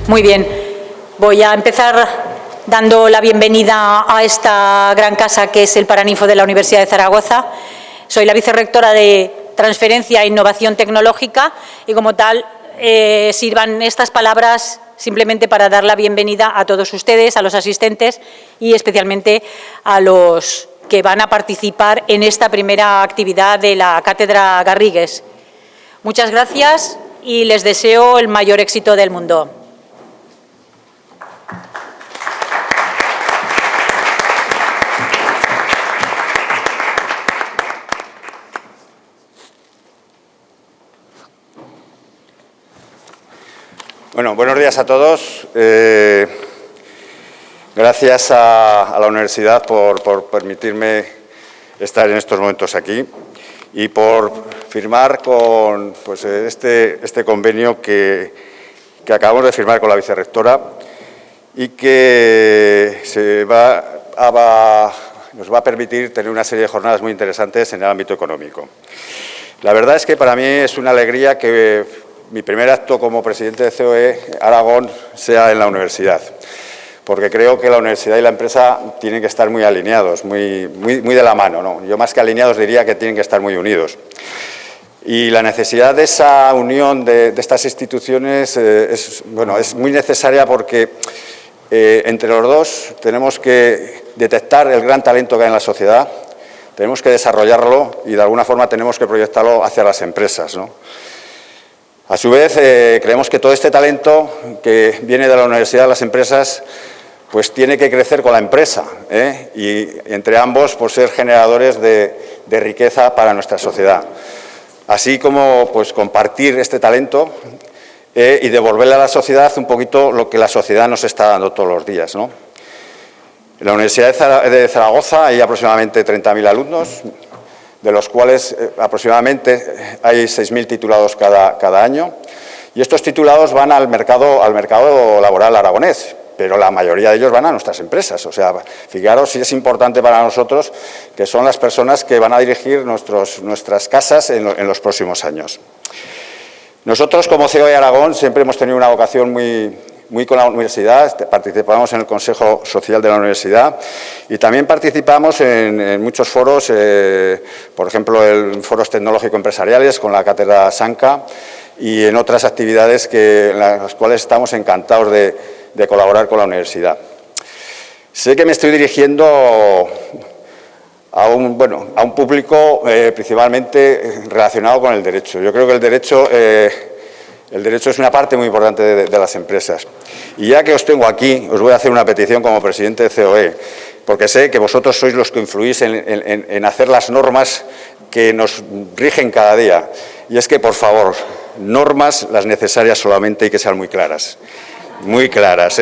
Muy bien. Voy a empezar dando la bienvenida a esta gran casa que es el Paraninfo de la Universidad de Zaragoza. Soy la vicerrectora de Transferencia e Innovación Tecnológica y, como tal, sirvan estas palabras simplemente para dar la bienvenida a todos ustedes, a los asistentes y especialmente a los que van a participar en esta primera actividad de la Cátedra Garrigues. Muchas gracias y les deseo el mayor éxito del mundo. Bueno, buenos días a todos. Gracias a la universidad por permitirme estar en estos momentos aquí y por firmar con este convenio que acabamos de firmar con la vicerrectora y que nos va a permitir tener una serie de jornadas muy interesantes en el ámbito económico. La verdad es que para mí es una alegría que mi primer acto como presidente de COE Aragón sea en la universidad, porque creo que la universidad y la empresa tienen que estar muy alineados, muy de la mano, ¿no? Yo más que alineados diría que tienen que estar muy unidos. Y la necesidad de esa unión de estas instituciones es muy necesaria porque entre los dos tenemos que detectar el gran talento que hay en la sociedad, tenemos que desarrollarlo y de alguna forma tenemos que proyectarlo hacia las empresas, ¿no? A su vez, creemos que todo este talento que viene de la universidad a las empresas pues tiene que crecer con la empresa, y entre ambos pues, ser generadores de riqueza para nuestra sociedad. Así como pues, compartir este talento y devolverle a la sociedad un poquito lo que la sociedad nos está dando todos los días, ¿no? En la Universidad de Zaragoza hay aproximadamente 30.000 alumnos, de los cuales aproximadamente hay 6.000 titulados cada año, y estos titulados van al mercado laboral aragonés, pero la mayoría de ellos van a nuestras empresas. O sea, fijaros si es importante para nosotros que son las personas que van a dirigir nuestras casas en los próximos años. Nosotros, como COE Aragón, siempre hemos tenido una vocación muy con la universidad, participamos en el Consejo Social de la Universidad y también participamos en muchos foros, por ejemplo, en foros tecnológico-empresariales con la Cátedra SANCA y en otras actividades en las cuales estamos encantados de colaborar con la universidad. Sé que me estoy dirigiendo a un público principalmente relacionado con el derecho. Yo creo que el derecho es una parte muy importante de las empresas. Y ya que os tengo aquí, os voy a hacer una petición como presidente de COE, porque sé que vosotros sois los que influís en hacer las normas que nos rigen cada día. Y es que, por favor, normas las necesarias solamente y que sean muy claras. Muy claras,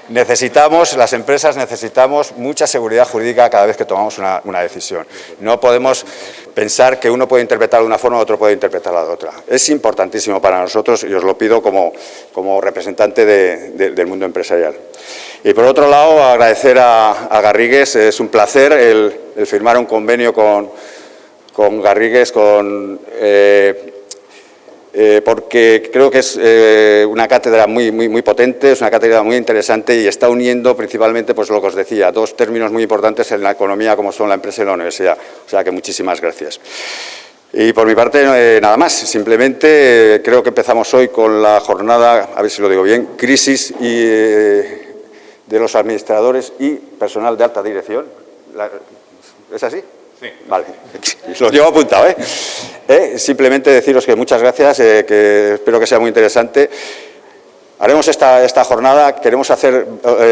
las empresas necesitamos mucha seguridad jurídica cada vez que tomamos una decisión. No podemos pensar que uno puede interpretar de una forma y otro puede interpretarla de otra. Es importantísimo para nosotros y os lo pido como representante del mundo empresarial. Y por otro lado, agradecer a Garrigues, es un placer el firmar un convenio con Garrigues, porque creo que es una cátedra muy potente, es una cátedra muy interesante y está uniendo principalmente, pues lo que os decía, dos términos muy importantes en la economía como son la empresa y la universidad. O sea que muchísimas gracias. Y por mi parte, nada más. Simplemente creo que empezamos hoy con la jornada, a ver si lo digo bien, crisis de los administradores y personal de alta dirección. ¿Es así? Sí. Vale, lo llevo apuntado, simplemente deciros que muchas gracias, que espero que sea muy interesante. Haremos esta jornada, queremos hacer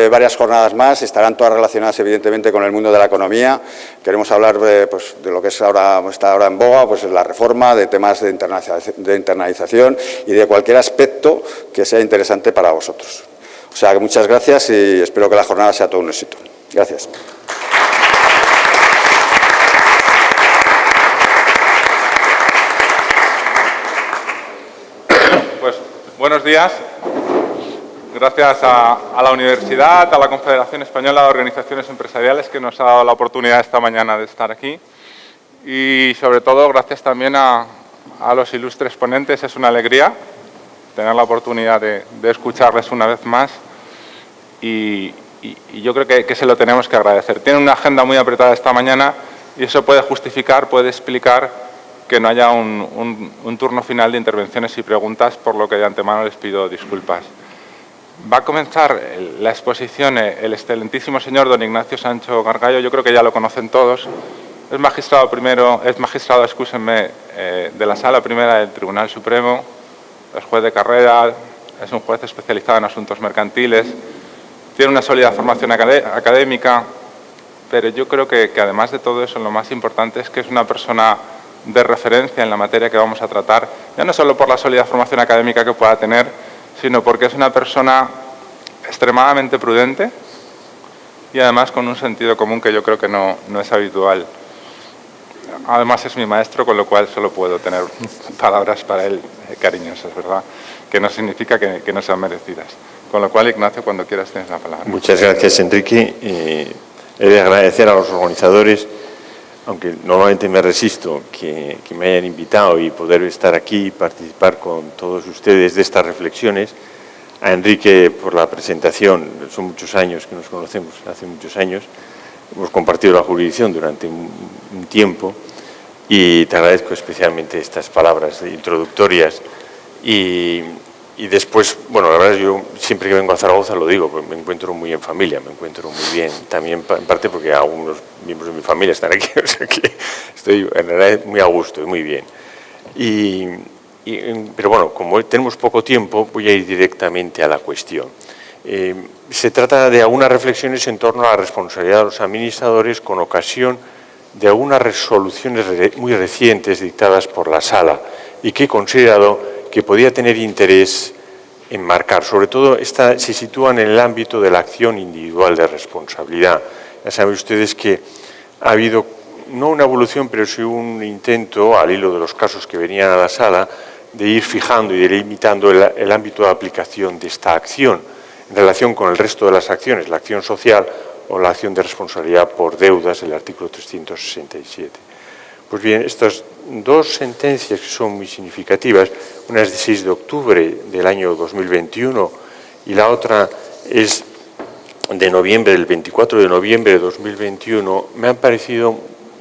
varias jornadas más, estarán todas relacionadas evidentemente con el mundo de la economía. Queremos hablar de lo que está ahora en boga, pues la reforma, de temas de internalización y de cualquier aspecto que sea interesante para vosotros. O sea que muchas gracias y espero que la jornada sea todo un éxito. Gracias. Buenos días. Gracias a la universidad, a la Confederación Española de Organizaciones Empresariales que nos ha dado la oportunidad esta mañana de estar aquí y sobre todo gracias también a los ilustres ponentes, es una alegría. tener la oportunidad de escucharles una vez más y yo creo que se lo tenemos que agradecer. Tienen una agenda muy apretada esta mañana y eso puede justificar, puede explicar que no haya un turno final de intervenciones y preguntas, por lo que de antemano les pido disculpas. Va a comenzar la exposición el excelentísimo señor don Ignacio Sancho Gargallo. Yo creo que ya lo conocen todos. Es magistrado excúsenme, de la Sala Primera del Tribunal Supremo, es juez de carrera, es un juez especializado en asuntos mercantiles, tiene una sólida formación académica, pero yo creo que además de todo eso, lo más importante es que es una persona de referencia en la materia que vamos a tratar, ya no solo por la sólida formación académica que pueda tener, sino porque es una persona extremadamente prudente y además con un sentido común que yo creo que no es habitual. Además es mi maestro, con lo cual solo puedo tener palabras para él cariñosas, ¿verdad? Que no significa que no sean merecidas. Con lo cual, Ignacio, cuando quieras tienes la palabra. Muchas gracias, Enrique. He de agradecer a los organizadores, aunque normalmente me resisto, que me hayan invitado y poder estar aquí y participar con todos ustedes de estas reflexiones. A Enrique por la presentación, son muchos años que nos conocemos, hace muchos años. Hemos compartido la jurisdicción durante un tiempo y te agradezco especialmente estas palabras introductorias. Y después, bueno, la verdad yo siempre que vengo a Zaragoza lo digo, pues me encuentro muy en familia, me encuentro muy bien, también en parte porque algunos miembros de mi familia están aquí, o sea que estoy en realidad muy a gusto y muy bien. Pero bueno, como tenemos poco tiempo, voy a ir directamente a la cuestión. Se trata de algunas reflexiones en torno a la responsabilidad de los administradores con ocasión de algunas resoluciones muy recientes dictadas por la Sala y que he considerado que podía tener interés en marcar. Sobre todo, se sitúan en el ámbito de la acción individual de responsabilidad. Ya saben ustedes que ha habido, no una evolución, pero sí un intento, al hilo de los casos que venían a la Sala, de ir fijando y delimitando el ámbito de aplicación de esta acción en relación con el resto de las acciones, la acción social o la acción de responsabilidad por deudas, el artículo 367. Pues bien, estas dos sentencias que son muy significativas, una es de 6 de octubre del año 2021 y la otra es de noviembre, del 24 de noviembre de 2021, me han parecido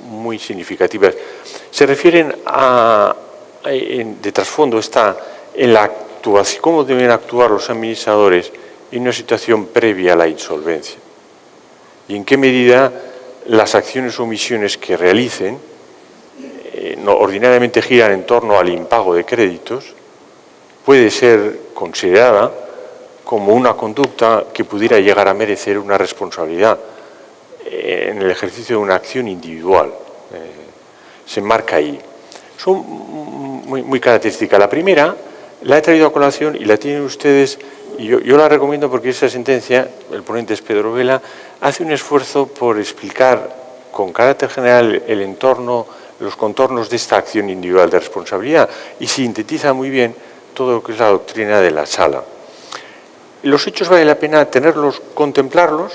muy significativas. Se refieren de trasfondo está en la actuación, cómo deben actuar los administradores en una situación previa a la insolvencia y en qué medida las acciones o omisiones que realicen ordinariamente giran en torno al impago de créditos, puede ser considerada como una conducta que pudiera llegar a merecer una responsabilidad en el ejercicio de una acción individual. Se marca ahí. Son muy características. La primera la he traído a colación y la tienen ustedes, y yo la recomiendo porque esa sentencia, el ponente es Pedro Vela, hace un esfuerzo por explicar con carácter general el entorno, los contornos de esta acción individual de responsabilidad y sintetiza muy bien todo lo que es la doctrina de la Sala. Los hechos vale la pena tenerlos, contemplarlos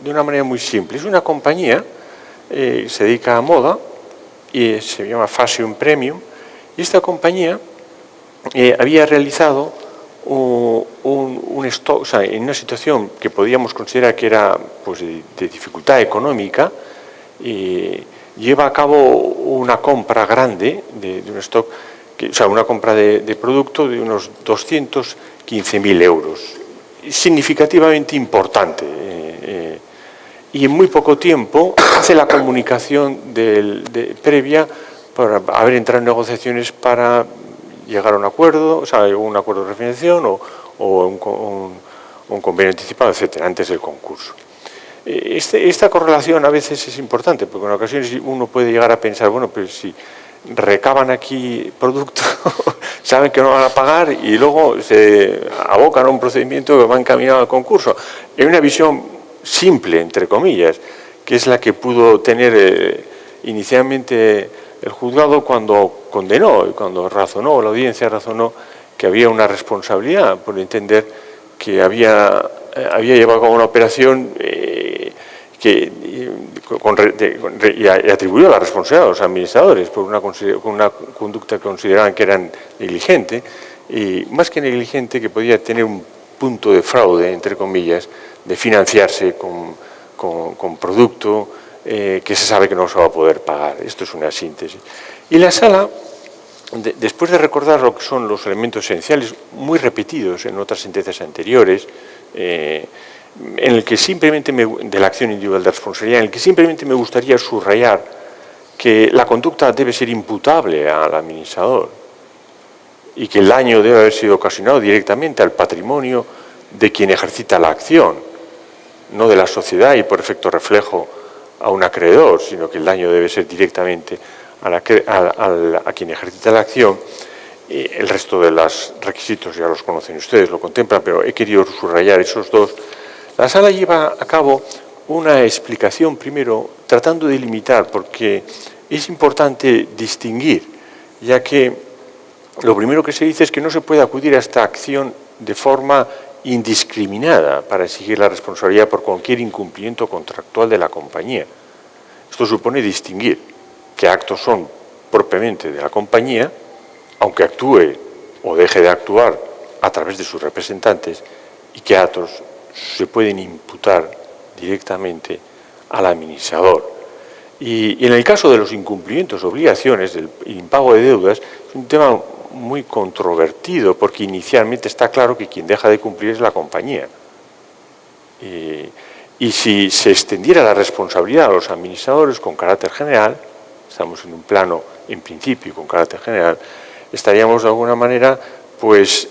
de una manera muy simple. Es una compañía, se dedica a moda y se llama Fashion Premium, y esta compañía había realizado un stock, o sea, en una situación que podíamos considerar que era pues, de dificultad económica, lleva a cabo una compra grande de un stock, o sea, una compra de producto de unos 215.000 euros, significativamente importante. Y en muy poco tiempo hace la comunicación previa para haber entrado en negociaciones para llegar a un acuerdo, o sea, un acuerdo de refinanciación o un convenio anticipado, etcétera, antes del concurso. Esta correlación a veces es importante, porque en ocasiones uno puede llegar a pensar, bueno, pero si recaban aquí producto, saben que no van a pagar y luego se abocan a un procedimiento que va encaminado al concurso. Hay una visión simple, entre comillas, que es la que pudo tener inicialmente el juzgado cuando condenó y cuando razonó, la audiencia razonó que había una responsabilidad por entender que había llevado a cabo una operación y atribuyó la responsabilidad a los administradores por una conducta que consideraban que era negligente más que negligente, que podía tener un punto de fraude, entre comillas, de financiarse con producto que se sabe que no se va a poder pagar. Esto es una síntesis. Y la Sala, después de recordar lo que son los elementos esenciales, muy repetidos en otras sentencias anteriores, en el que simplemente de la acción individual de responsabilidad, en el que simplemente me gustaría subrayar que la conducta debe ser imputable al administrador y que el daño debe haber sido ocasionado directamente al patrimonio de quien ejercita la acción, no de la sociedad y por efecto reflejo a un acreedor, sino que el daño debe ser directamente a quien ejercita la acción. El resto de los requisitos ya los conocen ustedes, lo contemplan, pero he querido subrayar esos dos. La Sala lleva a cabo una explicación, primero, tratando de limitar, porque es importante distinguir, ya que lo primero que se dice es que no se puede acudir a esta acción de forma indiscriminada para exigir la responsabilidad por cualquier incumplimiento contractual de la compañía. Esto supone distinguir qué actos son propiamente de la compañía, aunque actúe o deje de actuar a través de sus representantes, y qué actos se pueden imputar directamente al administrador. Y en el caso de los incumplimientos, obligaciones, del impago de deudas, es un tema muy controvertido, porque inicialmente está claro que quien deja de cumplir es la compañía. Y si se extendiera la responsabilidad a los administradores con carácter general, estamos en un plano, en principio, con carácter general, estaríamos de alguna manera pues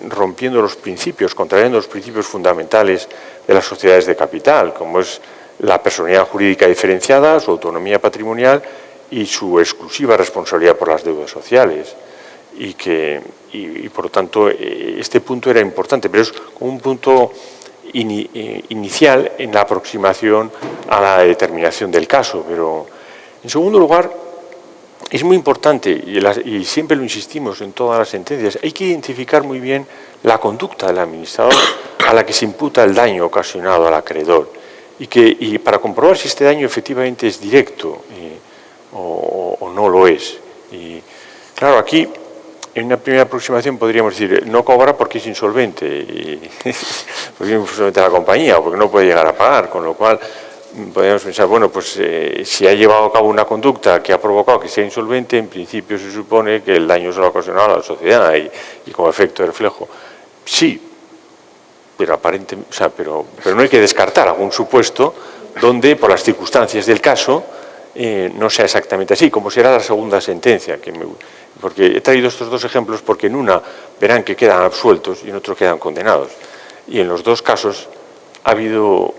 rompiendo los principios, contrariando los principios fundamentales de las sociedades de capital, como es la personalidad jurídica diferenciada, su autonomía patrimonial y su exclusiva responsabilidad por las deudas sociales. Y por lo tanto, este punto era importante, pero es como un punto inicial en la aproximación a la determinación del caso. Pero, en segundo lugar, es muy importante, y siempre lo insistimos en todas las sentencias, hay que identificar muy bien la conducta del administrador a la que se imputa el daño ocasionado al acreedor, y para comprobar si este daño efectivamente es directo o no lo es. Y claro, aquí, en una primera aproximación podríamos decir, no cobra porque es insolvente, porque es insolvente la compañía o porque no puede llegar a pagar, con lo cual podríamos pensar, bueno, pues si ha llevado a cabo una conducta que ha provocado que sea insolvente, en principio se supone que el daño se lo ha ocasionado a la sociedad y como efecto de reflejo. Sí, pero aparentemente, pero no hay que descartar algún supuesto donde, por las circunstancias del caso, no sea exactamente así, como será la segunda sentencia. Porque he traído estos dos ejemplos porque en una verán que quedan absueltos y en otro quedan condenados. Y en los dos casos ha habido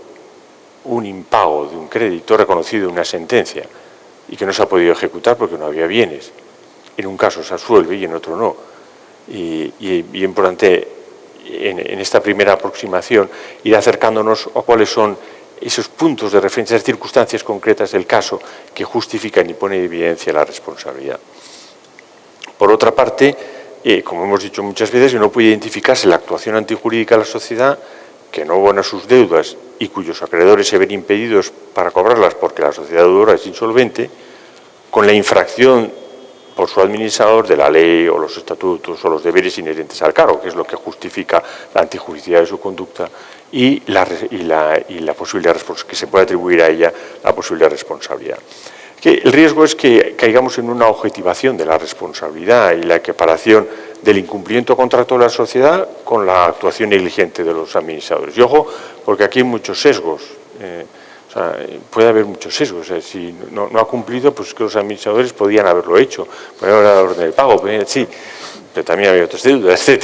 un impago de un crédito reconocido en una sentencia y que no se ha podido ejecutar porque no había bienes. En un caso se absuelve y en otro no. Y es importante en esta primera aproximación ir acercándonos a cuáles son esos puntos de referencia, esas circunstancias concretas del caso que justifican y ponen en evidencia la responsabilidad. Por otra parte, como hemos dicho muchas veces, que no puede identificarse la actuación antijurídica de la sociedad que no abona sus deudas y cuyos acreedores se ven impedidos para cobrarlas porque la sociedad deudora es insolvente, con la infracción por su administrador de la ley o los estatutos o los deberes inherentes al cargo, que es lo que justifica la antijuridicidad de su conducta y la posibilidad que se puede atribuir a ella la posibilidad de responsabilidad. El riesgo es que caigamos en una objetivación de la responsabilidad y la equiparación del incumplimiento contractual de la sociedad con la actuación negligente de los administradores. Y ojo, porque aquí hay muchos sesgos. Puede haber muchos sesgos. Si no ha cumplido, pues que los administradores podían haberlo hecho, podían haber dado orden de pago, sí, pero también había otras deudas, etc.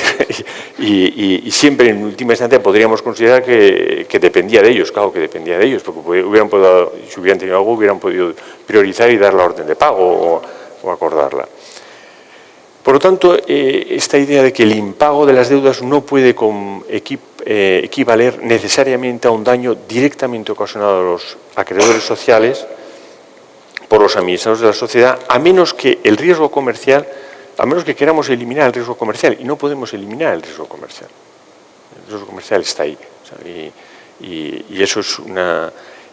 Y siempre, en última instancia, podríamos considerar que dependía de ellos, claro que dependía de ellos, porque si hubieran tenido algo, hubieran podido priorizar y dar la orden de pago o acordarla. Por lo tanto, esta idea de que el impago de las deudas no puede equivaler necesariamente a un daño directamente ocasionado a los acreedores sociales por los administradores de la sociedad, a menos que el riesgo comercial, a menos que queramos eliminar el riesgo comercial, y no podemos eliminar el riesgo comercial. El riesgo comercial está ahí, y eso es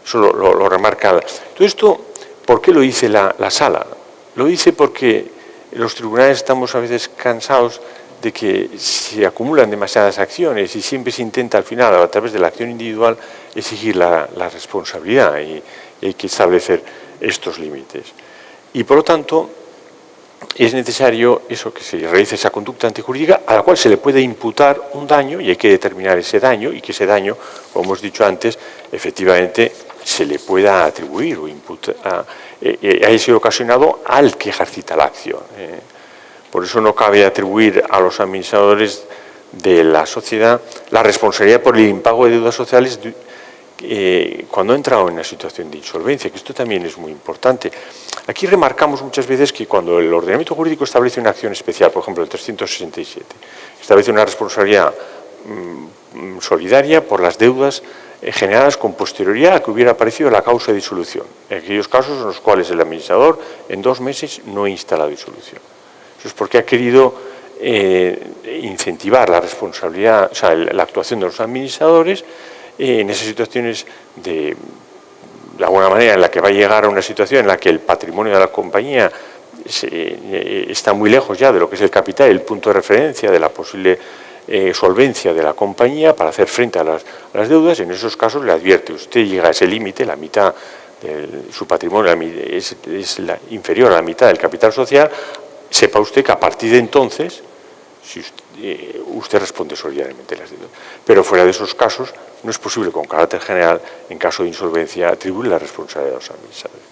eso lo remarca. Todo esto, ¿por qué lo dice la Sala? Lo dice porque los tribunales estamos a veces cansados de que se acumulan demasiadas acciones y siempre se intenta al final, a través de la acción individual, exigir la responsabilidad y hay que establecer estos límites. Y por lo tanto, es necesario eso, que se realice esa conducta antijurídica a la cual se le puede imputar un daño y hay que determinar ese daño y que ese daño, como hemos dicho antes, efectivamente se le pueda atribuir o imputar, haya sido ocasionado al que ejercita la acción. Por eso no cabe atribuir a los administradores de la sociedad la responsabilidad por el impago de deudas sociales cuando ha entrado en una situación de insolvencia, que esto también es muy importante. Aquí remarcamos muchas veces que cuando el ordenamiento jurídico establece una acción especial, por ejemplo el 367, establece una responsabilidad solidaria por las deudas generadas con posterioridad a que hubiera aparecido la causa de disolución, en aquellos casos en los cuales el administrador en 2 meses no insta la disolución. Eso es porque ha querido incentivar la responsabilidad, o sea, la actuación de los administradores en esas situaciones de alguna manera en la que va a llegar a una situación en la que el patrimonio de la compañía está muy lejos ya de lo que es el capital, el punto de referencia de la posible solvencia de la compañía para hacer frente a las deudas. En esos casos le advierte, usted llega a ese límite, la mitad de su patrimonio es inferior a la mitad del capital social, sepa usted que a partir de entonces usted responde solidariamente a las deudas. Pero fuera de esos casos no es posible con carácter general, en caso de insolvencia, atribuir la responsabilidad a los administradores.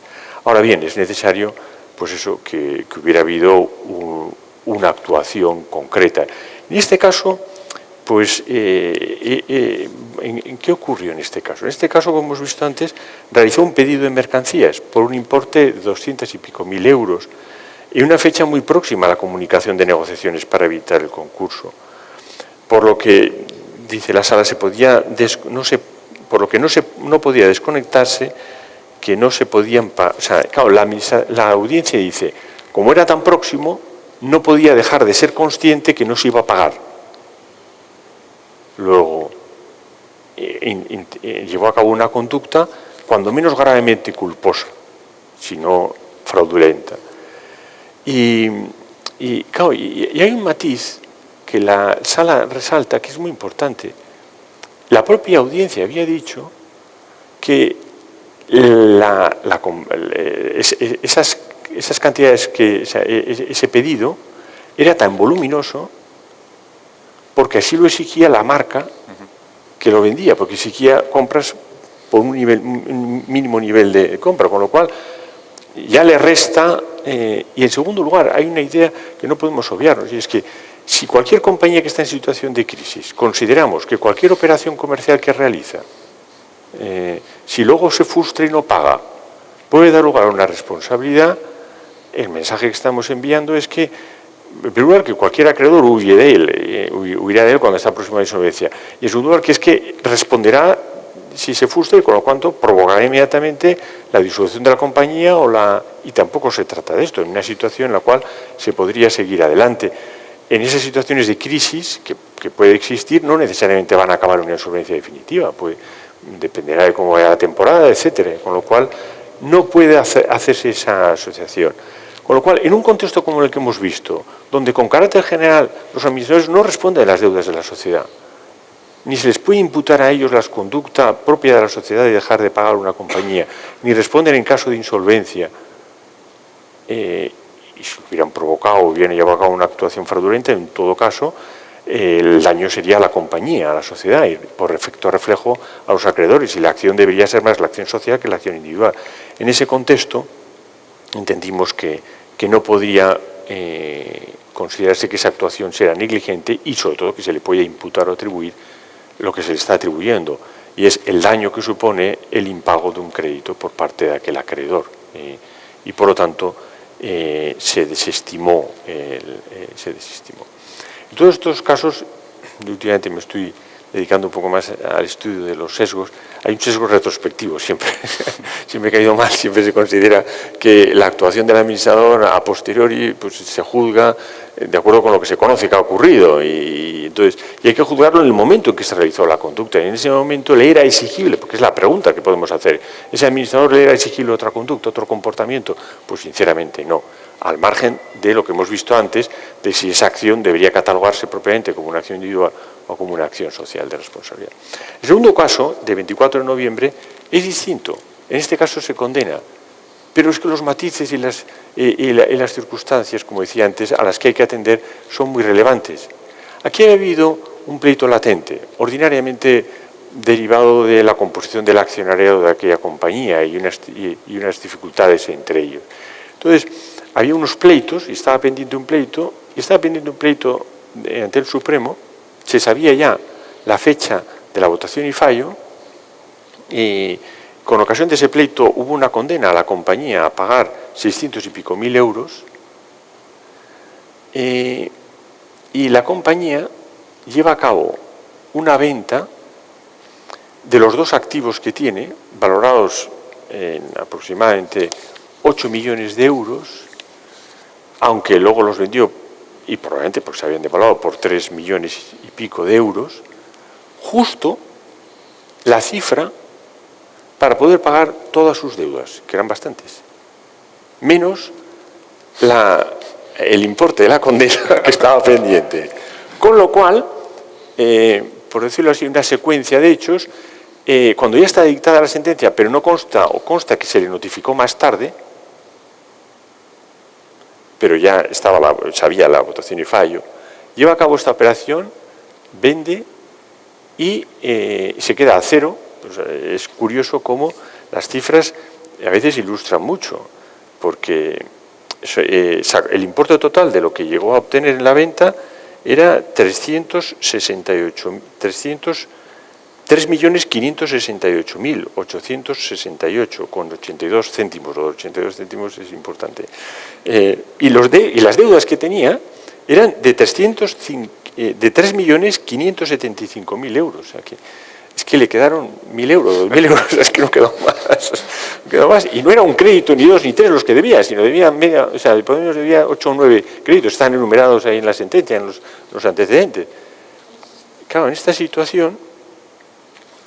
Ahora bien, es necesario pues eso, que hubiera habido una actuación concreta. En este caso, pues, ¿en qué ocurrió en este caso? En este caso, como hemos visto antes, realizó un pedido de mercancías por un importe de 200 y pico mil euros y una fecha muy próxima a la comunicación de negociaciones para evitar el concurso. Por lo que, dice la sala, por lo que no podía desconectarse, que no se podían... O sea, claro, la audiencia dice, como era tan próximo, no podía dejar de ser consciente que no se iba a pagar. Luego, llevó a cabo una conducta cuando menos gravemente culposa, sino fraudulenta. Y hay un matiz que la sala resalta, que es muy importante. La propia audiencia había dicho que esas cantidades, ese pedido era tan voluminoso porque así lo exigía la marca que lo vendía, porque exigía compras por un mínimo nivel de compra, con lo cual ya le resta. Y en segundo lugar, hay una idea que no podemos obviarnos, y es que si cualquier compañía que está en situación de crisis consideramos que cualquier operación comercial que realiza, si luego se frustra y no paga, puede dar lugar a una responsabilidad, el mensaje que estamos enviando es que, en primer lugar, que cualquier acreedor huirá de él cuando está próximo a la insolvencia, y en segundo lugar, que es que responderá si se frustra y con lo cual provocará inmediatamente la disolución de la compañía y tampoco se trata de esto, en una situación en la cual se podría seguir adelante. En esas situaciones de crisis que puede existir, no necesariamente van a acabar en una insolvencia definitiva, pues dependerá de cómo vaya la temporada, etcétera, con lo cual no puede hacerse esa asociación. Con lo cual, en un contexto como el que hemos visto, donde con carácter general los administradores no responden a las deudas de la sociedad, ni se les puede imputar a ellos la conducta propia de la sociedad de dejar de pagar una compañía, ni responden en caso de insolvencia, y si hubieran provocado o hubieran llevado a cabo una actuación fraudulenta, en todo caso, el daño sería a la compañía, a la sociedad, y por efecto reflejo a los acreedores, y la acción debería ser más la acción social que la acción individual. En ese contexto, entendimos que no podía considerarse que esa actuación sea negligente y, sobre todo, que se le puede imputar o atribuir lo que se le está atribuyendo, y es el daño que supone el impago de un crédito por parte de aquel acreedor. Y, por lo tanto, se desestimó. En todos estos casos, últimamente me estoy dedicando un poco más al estudio de los sesgos. Hay un sesgo retrospectivo siempre. Siempre que ha ido mal, siempre se considera que la actuación del administrador a posteriori pues, se juzga de acuerdo con lo que se conoce que ha ocurrido y hay que juzgarlo en el momento en que se realizó la conducta. Y en ese momento le era exigible, porque es la pregunta que podemos hacer, ¿ese administrador le era exigible otra conducta, otro comportamiento? Pues sinceramente no. al margen de lo que hemos visto antes, de si esa acción debería catalogarse propiamente como una acción individual o como una acción social de responsabilidad. El segundo caso, de 24 de noviembre, es distinto. En este caso se condena, pero es que los matices y las circunstancias, como decía antes, a las que hay que atender son muy relevantes. Aquí ha habido un pleito latente, ordinariamente derivado de la composición del accionariado de aquella compañía y unas dificultades entre ellos. Entonces, había unos pleitos y estaba pendiente un pleito, ante el Supremo. Se sabía ya la fecha de la votación y fallo, y con ocasión de ese pleito hubo una condena a la compañía a pagar 600 y pico mil euros, y la compañía lleva a cabo una venta de los dos activos que tiene, valorados en aproximadamente 8 millones de euros, aunque luego los vendió, y probablemente porque se habían devaluado por 3 millones y pico de euros, justo la cifra para poder pagar todas sus deudas, que eran bastantes, menos el importe de la condena que estaba pendiente. Con lo cual, por decirlo así, una secuencia de hechos, cuando ya está dictada la sentencia, pero no consta que se le notificó más tarde, pero ya sabía la votación y fallo, lleva a cabo esta operación, vende y se queda a cero. Pues es curioso cómo las cifras a veces ilustran mucho, porque el importe total de lo que llegó a obtener en la venta era 3.568.868 con 82 céntimos. Los 82 céntimos es importante. Y las deudas que tenía eran de 3.575.000 euros. O sea que es que le quedaron 1.000 euros, 2.000 euros, es que no quedó más. Y no era un crédito, ni dos, ni tres los que debía, sino debía media, o sea, el Podemos debía 8 o 9 créditos, están enumerados ahí en la sentencia, en los antecedentes. Claro, en esta situación,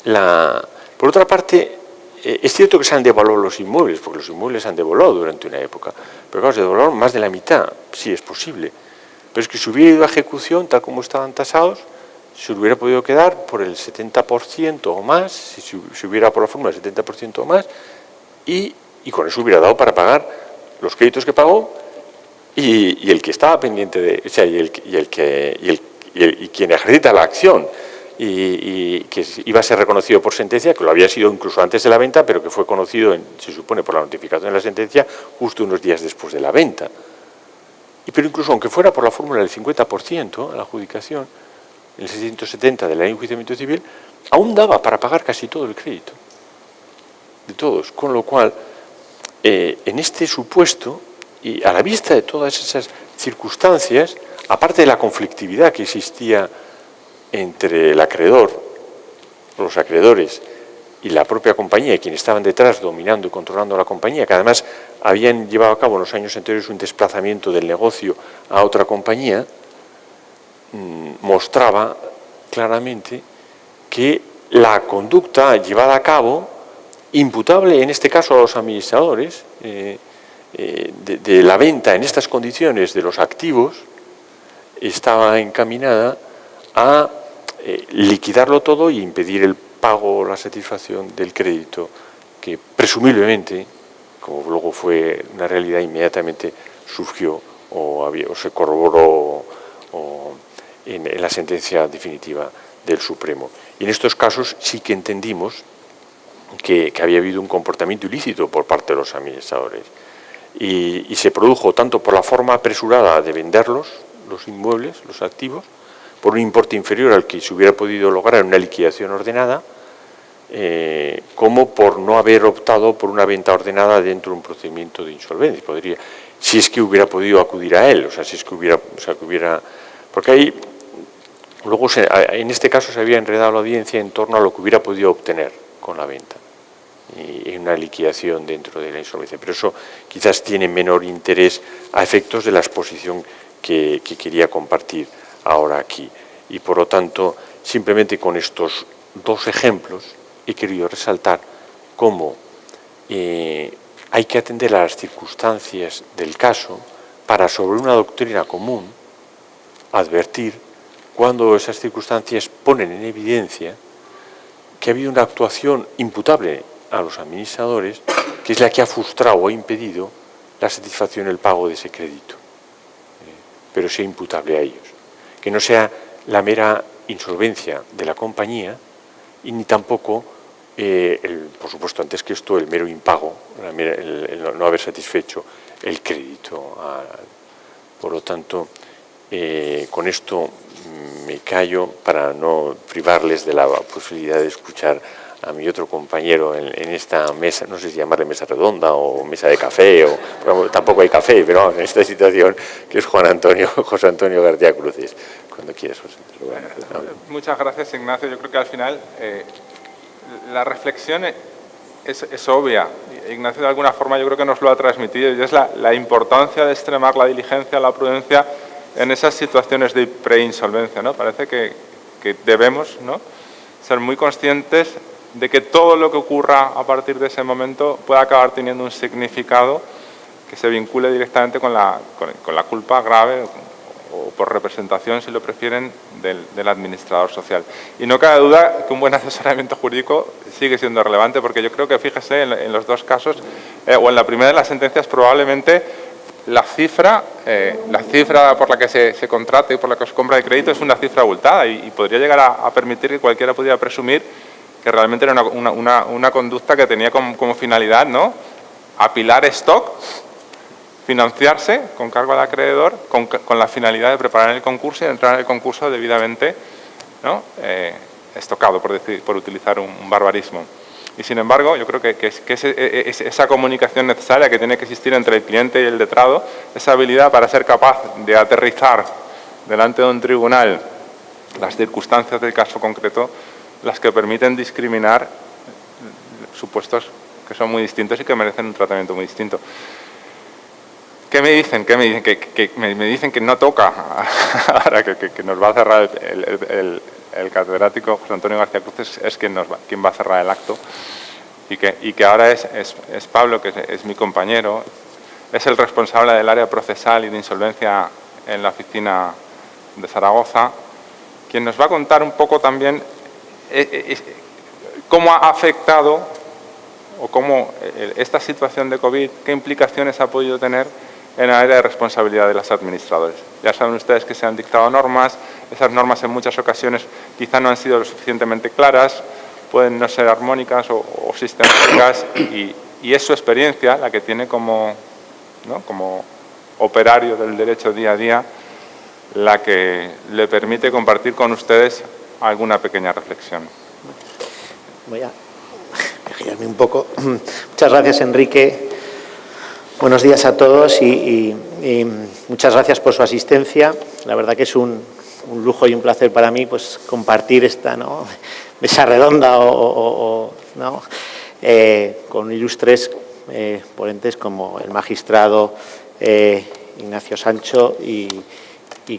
por otra parte, es cierto que se han devaluado los inmuebles, porque los inmuebles se han devaluado durante una época, pero claro, se devaluaron más de la mitad, sí es posible. Pero es que si hubiera ido a ejecución, tal como estaban tasados, se hubiera podido quedar por el 70% o más, si se hubiera por la fórmula el 70% o más, y con eso hubiera dado para pagar los créditos que pagó y el que estaba pendiente de, o sea, y quien ejercita la acción y que iba a ser reconocido por sentencia, que lo había sido incluso antes de la venta, pero que fue conocido, se supone, por la notificación de la sentencia justo unos días después de la venta. Pero incluso aunque fuera por la fórmula del 50% a la adjudicación, el 670 de la ley de enjuiciamiento civil, aún daba para pagar casi todo el crédito de todos, con lo cual, en este supuesto, y a la vista de todas esas circunstancias, aparte de la conflictividad que existía entre el acreedor, los acreedores y la propia compañía, y quienes estaban detrás dominando y controlando la compañía, que además habían llevado a cabo en los años anteriores un desplazamiento del negocio a otra compañía, mostraba claramente que la conducta llevada a cabo, imputable en este caso a los administradores, de la venta en estas condiciones de los activos, estaba encaminada a liquidarlo todo y impedir el pago o la satisfacción del crédito que presumiblemente, como luego fue una realidad, inmediatamente surgió o se corroboró en la sentencia definitiva del Supremo. Y en estos casos sí que entendimos que había habido un comportamiento ilícito por parte de los administradores. Y se produjo tanto por la forma apresurada de venderlos, los inmuebles, los activos, por un importe inferior al que se hubiera podido lograr en una liquidación ordenada, como por no haber optado por una venta ordenada dentro de un procedimiento de insolvencia. Si es que hubiera podido acudir a él, porque ahí, luego en este caso se había enredado la audiencia en torno a lo que hubiera podido obtener con la venta y en una liquidación dentro de la insolvencia. Pero eso quizás tiene menor interés a efectos de la exposición que quería compartir ahora aquí. Y por lo tanto, simplemente con estos dos ejemplos he querido resaltar cómo hay que atender a las circunstancias del caso, para, sobre una doctrina común, advertir cuando esas circunstancias ponen en evidencia que ha habido una actuación imputable a los administradores, que es la que ha frustrado o ha impedido la satisfacción y el pago de ese crédito, pero sea imputable a ellos. Que no sea la mera insolvencia de la compañía y ni tampoco, por supuesto, antes que esto, el mero impago, el no haber satisfecho el crédito. Por lo tanto, con esto me callo para no privarles de la posibilidad de escuchar a mi otro compañero en esta mesa, no sé si llamarle mesa redonda o mesa de café, o tampoco hay café, pero en esta situación, que es José Antonio García Cruces. Cuando quieras, José. Muchas gracias, Ignacio. Yo creo que al final la reflexión es obvia. Ignacio, de alguna forma, yo creo que nos lo ha transmitido, y es la importancia de extremar la diligencia, la prudencia en esas situaciones de preinsolvencia, ¿no? Parece que debemos, ¿no?, ser muy conscientes de que todo lo que ocurra a partir de ese momento puede acabar teniendo un significado que se vincule directamente con la culpa grave o por representación, si lo prefieren, del administrador social. Y no cabe duda que un buen asesoramiento jurídico sigue siendo relevante, porque yo creo que, fíjese, en los dos casos, o en la primera de las sentencias, probablemente la cifra por la que se contrata y por la que se compra el crédito es una cifra abultada y podría llegar a permitir que cualquiera pudiera presumir que realmente era una conducta que tenía como finalidad, ¿no?, apilar stock, financiarse con cargo al acreedor, con la finalidad de preparar el concurso y entrar en el concurso debidamente, ¿no?, estocado, por utilizar un barbarismo. Y, sin embargo, yo creo que esa comunicación necesaria que tiene que existir entre el cliente y el letrado, esa habilidad para ser capaz de aterrizar delante de un tribunal las circunstancias del caso concreto, las que permiten discriminar supuestos que son muy distintos y que merecen un tratamiento muy distinto. ¿Qué me dicen? Me dicen que no toca, ahora que nos va a cerrar el catedrático José Antonio García Cruces, es quien va a cerrar el acto, y que ahora es Pablo, que es mi compañero, es el responsable del área procesal y de insolvencia en la oficina de Zaragoza, quien nos va a contar un poco también cómo ha afectado o cómo esta situación de COVID, qué implicaciones ha podido tener en el área de responsabilidad de los administradores. Ya saben ustedes que se han dictado normas, esas normas en muchas ocasiones quizá no han sido lo suficientemente claras, pueden no ser armónicas o sistemáticas, y es su experiencia la que tiene como operario del derecho día a día, la que le permite compartir con ustedes alguna pequeña reflexión. Voy a girarme un poco. Muchas gracias, Enrique. Buenos días a todos y muchas gracias por su asistencia. La verdad que es un lujo y un placer para mí, pues, compartir esta, ¿no?, mesa redonda con ilustres ponentes como el magistrado Ignacio Sancho y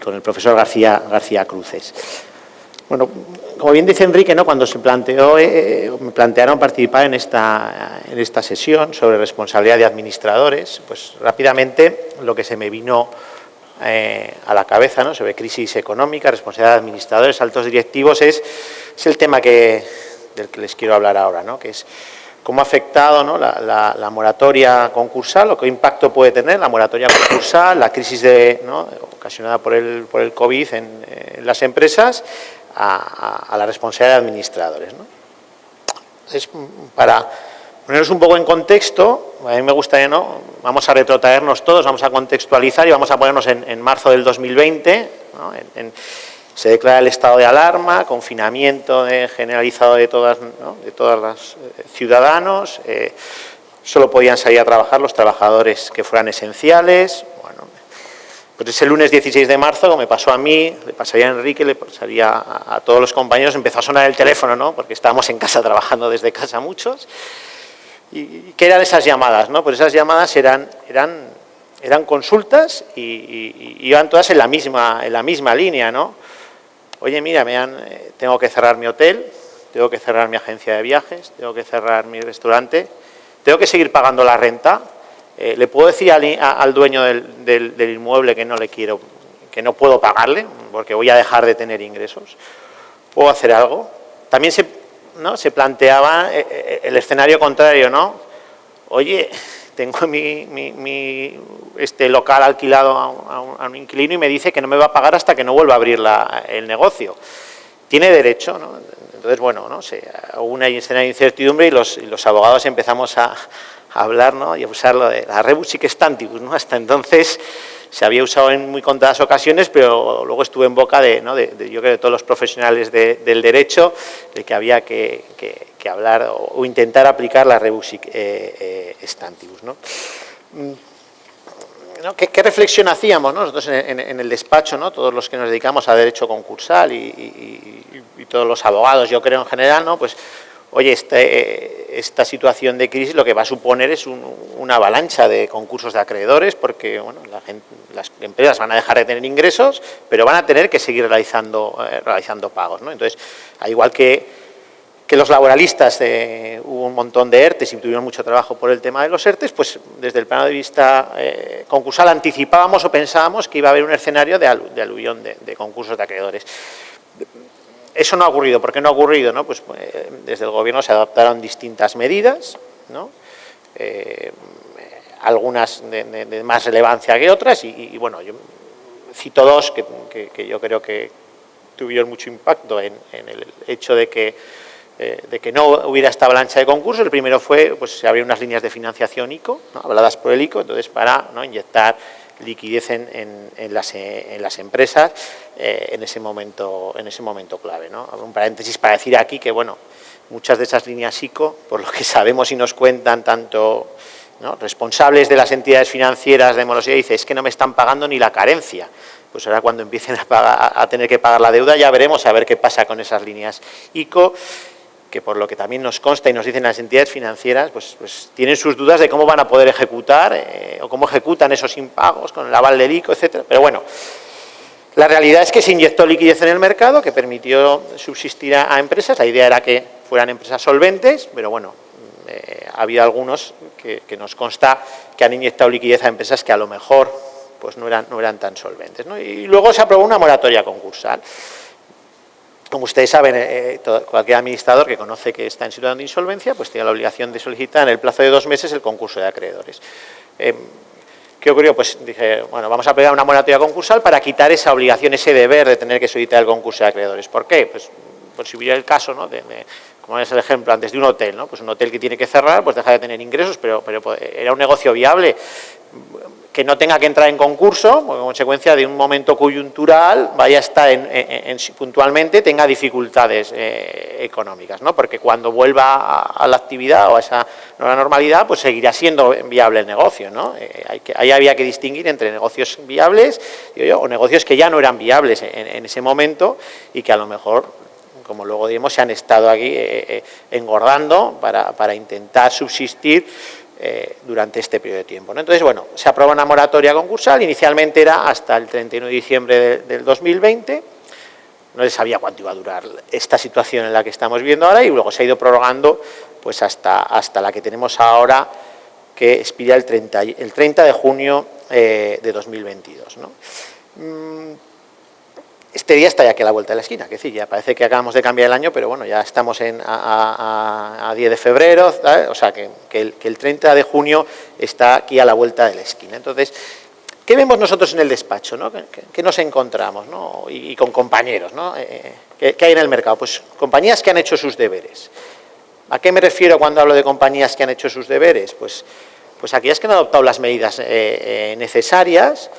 con el profesor García Cruces. Bueno, como bien dice Enrique, ¿no?, cuando me plantearon participar en esta sesión sobre responsabilidad de administradores, pues rápidamente lo que se me vino a la cabeza, ¿no?, sobre crisis económica, responsabilidad de administradores, altos directivos, es el tema del que les quiero hablar ahora, ¿no?, que es cómo ha afectado, ¿no?, la moratoria concursal, o qué impacto puede tener la moratoria concursal, la crisis ocasionada por el COVID en las empresas, a la responsabilidad de administradores, ¿no? Entonces, para ponernos un poco en contexto, a mí me gustaría, ¿no?, vamos a retrotraernos todos, vamos a contextualizar y vamos a ponernos en marzo del 2020, ¿no? Se declara el estado de alarma, confinamiento generalizado de todos los ciudadanos, solo podían salir a trabajar los trabajadores que fueran esenciales. Bueno, pues ese lunes 16 de marzo, como me pasó a mí, le pasaría a Enrique, le pasaría a todos los compañeros, empezó a sonar el teléfono, ¿no?, porque estábamos en casa trabajando desde casa muchos. ¿Y qué eran esas llamadas, no? Pues esas llamadas eran consultas y iban todas en la misma línea, ¿no? Oye, mira, tengo que cerrar mi hotel, tengo que cerrar mi agencia de viajes, tengo que cerrar mi restaurante, tengo que seguir pagando la renta, le puedo decir al dueño del inmueble que no puedo pagarle porque voy a dejar de tener ingresos. ¿Puedo hacer algo? También se planteaba el escenario contrario, ¿no? Oye, tengo este local alquilado a un inquilino y me dice que no me va a pagar hasta que no vuelva a abrir el negocio. Tiene derecho, ¿no? Entonces, bueno, ¿no? Hubo una escena de incertidumbre y los abogados empezamos a hablar, ¿no? Y a usarlo de la rebus sic stantibus, ¿no? Hasta entonces se había usado en muy contadas ocasiones, pero luego estuvo en boca yo creo, de todos los profesionales del derecho, de que había que hablar o intentar aplicar la rebus sic stantibus, ¿no? ¿Qué reflexión hacíamos, ¿no? Nosotros en el despacho, ¿no? Todos los que nos dedicamos a derecho concursal y todos los abogados, yo creo en general, ¿no? Pues, oye, esta situación de crisis lo que va a suponer es una avalancha de concursos de acreedores porque, bueno, las empresas van a dejar de tener ingresos, pero van a tener que seguir realizando pagos, ¿no? Entonces, al igual que los laboralistas hubo un montón de ERTEs y tuvieron mucho trabajo por el tema de los ERTEs, pues desde el plano de vista concursal anticipábamos o pensábamos que iba a haber un escenario de aluvión de concursos de acreedores. Eso no ha ocurrido. ¿Por qué no ha ocurrido? ¿No? Pues desde el Gobierno se adoptaron distintas medidas, ¿no? Algunas de más relevancia que otras y bueno, yo cito dos que yo creo que tuvieron mucho impacto en el hecho de que no hubiera esta avalancha de concursos. El primero fue, pues se abrieron unas líneas de financiación ICO, ¿no? Habladas por el ICO, entonces para, ¿no?, inyectar liquidez en las empresas en ese momento clave, ¿no? Un paréntesis para decir aquí que, bueno, muchas de esas líneas ICO, por lo que sabemos y nos cuentan tanto, ¿no?, responsables de las entidades financieras de morosidad, dice, es que no me están pagando ni la carencia. Pues ahora cuando empiecen a tener que pagar la deuda ya veremos a ver qué pasa con esas líneas ICO, que por lo que también nos consta y nos dicen las entidades financieras, pues tienen sus dudas de cómo van a poder ejecutar o cómo ejecutan esos impagos con el aval del ICO, etcétera. Pero bueno, la realidad es que se inyectó liquidez en el mercado que permitió subsistir a empresas. La idea era que fueran empresas solventes, pero bueno, ha habido algunos que nos consta que han inyectado liquidez a empresas que a lo mejor pues no eran tan solventes, ¿no? Y luego se aprobó una moratoria concursal. Como ustedes saben, cualquier administrador que conoce que está en situación de insolvencia, pues tiene la obligación de solicitar en el plazo de 2 meses el concurso de acreedores. ¿Qué ocurrió? Pues dije, bueno, vamos a pegar una moratoria concursal para quitar esa obligación, ese deber de tener que solicitar el concurso de acreedores. ¿Por qué? Pues por si hubiera el caso, ¿no?, como es el ejemplo antes de un hotel, ¿no? Pues un hotel que tiene que cerrar, pues deja de tener ingresos, pero era un negocio viable. Que no tenga que entrar en concurso, como consecuencia de un momento coyuntural, vaya a estar puntualmente, tenga dificultades económicas, ¿no? Porque cuando vuelva a la actividad o a esa nueva normalidad, pues seguirá siendo viable el negocio, ¿no? Ahí había que distinguir entre negocios viables, digo yo, o negocios que ya no eran viables en ese momento y que a lo mejor, como luego diremos, se han estado aquí engordando para intentar subsistir durante este periodo de tiempo, ¿no? Entonces, bueno, se aprobó una moratoria concursal, inicialmente era hasta el 31 de diciembre del 2020, no se sabía cuánto iba a durar esta situación en la que estamos viendo ahora y luego se ha ido prorrogando pues hasta la que tenemos ahora, que expira el 30 de junio de 2022, ¿no? Este día está ya aquí a la vuelta de la esquina, que sí, ya parece que acabamos de cambiar el año, pero bueno, ya estamos a 10 de febrero, ¿sabes? O sea, que el 30 de junio está aquí a la vuelta de la esquina. Entonces, ¿qué vemos nosotros en el despacho, ¿no? ¿Qué nos encontramos, ¿no? Y con compañeros, ¿no? ¿Qué hay en el mercado? Pues compañías que han hecho sus deberes. ¿A qué me refiero cuando hablo de compañías que han hecho sus deberes? Pues aquellas que han adoptado las medidas necesarias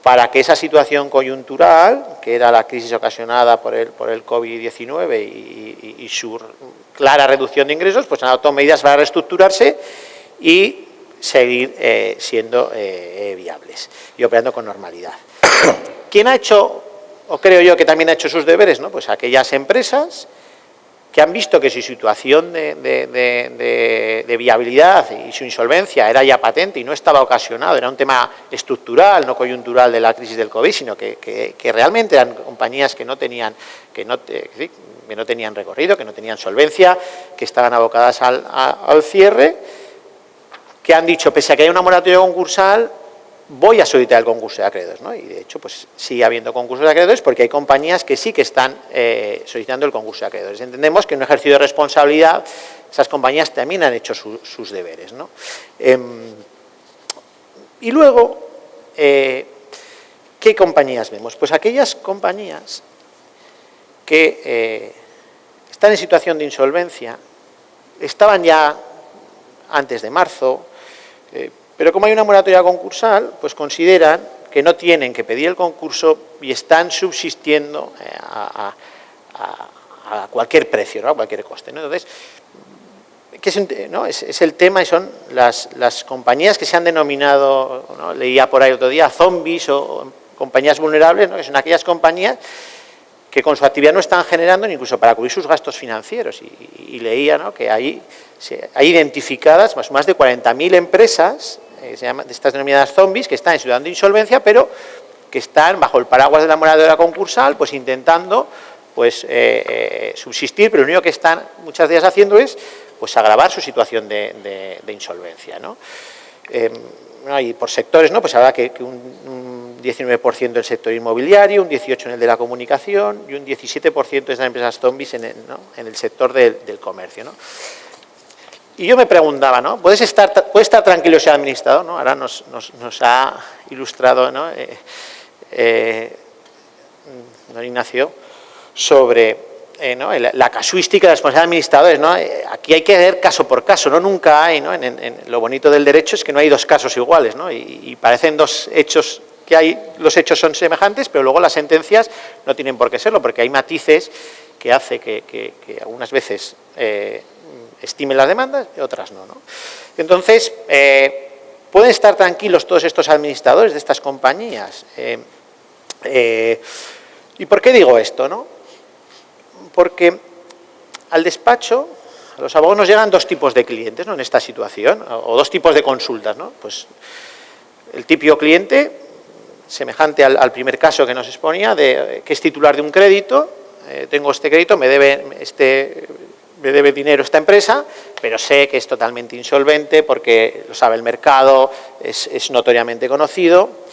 para que esa situación coyuntural, que era la crisis ocasionada por el COVID-19 y su clara reducción de ingresos, pues han adoptado medidas para reestructurarse y seguir siendo viables y operando con normalidad. ¿Quién ha hecho, o creo yo que también ha hecho sus deberes, ¿no? Pues aquellas empresas que han visto que su situación de viabilidad y su insolvencia era ya patente y no estaba ocasionado, era un tema estructural, no coyuntural de la crisis del COVID, sino que realmente eran compañías que no tenían recorrido, que no tenían solvencia, que estaban abocadas al cierre, que han dicho, pese a que haya una moratoria concursal, voy a solicitar el concurso de acreedores, ¿no? Y de hecho, pues sigue habiendo concursos de acreedores porque hay compañías que sí que están solicitando el concurso de acreedores. Entendemos que en un ejercicio de responsabilidad esas compañías también han hecho sus deberes, ¿no? Y luego, ¿qué compañías vemos? Pues aquellas compañías que están en situación de insolvencia, estaban ya antes de marzo, pero como hay una moratoria concursal, pues consideran que no tienen que pedir el concurso y están subsistiendo a cualquier precio, ¿no? A cualquier coste, ¿no? Entonces, ¿qué es el tema? Y son las compañías que se han denominado, ¿no? Leía por ahí otro día, zombies o compañías vulnerables, ¿no? Que son aquellas compañías que con su actividad no están generando ni incluso para cubrir sus gastos financieros. Y leía, ¿no? Que hay identificadas más de 40.000 empresas, se llaman de estas denominadas zombies, que están en situación de insolvencia, pero que están bajo el paraguas de la moratoria concursal, pues intentando pues subsistir, pero lo único que están muchas de ellas haciendo es pues agravar su situación de insolvencia, ¿no? Y por sectores, ¿no? Pues habrá que un 19% del sector inmobiliario, un 18% en el de la comunicación y un 17% de esas empresas zombies en el sector del comercio, ¿no? Y yo me preguntaba, ¿no? ¿Puede estar tranquilo ese administrador, ¿no? Ahora nos ha ilustrado, ¿no? Don Ignacio sobre ¿no? la casuística de los responsables administradores, ¿no? Aquí hay que ver caso por caso, ¿no? Nunca hay, ¿no? Lo bonito del derecho es que no hay dos casos iguales, ¿no? Y parecen dos hechos que hay, los hechos son semejantes, pero luego las sentencias no tienen por qué serlo, porque hay matices que hace que algunas veces estimen las demandas y otras no, ¿no? Entonces, ¿pueden estar tranquilos todos estos administradores de estas compañías? ¿Y por qué digo esto, no? Porque al despacho, a los abogados nos llegan dos tipos de clientes, ¿no? En esta situación, o dos tipos de consultas, ¿no? Pues el típico cliente, semejante al primer caso que nos exponía, que es titular de un crédito, tengo este crédito, me debe dinero esta empresa, pero sé que es totalmente insolvente porque lo sabe el mercado, es notoriamente conocido.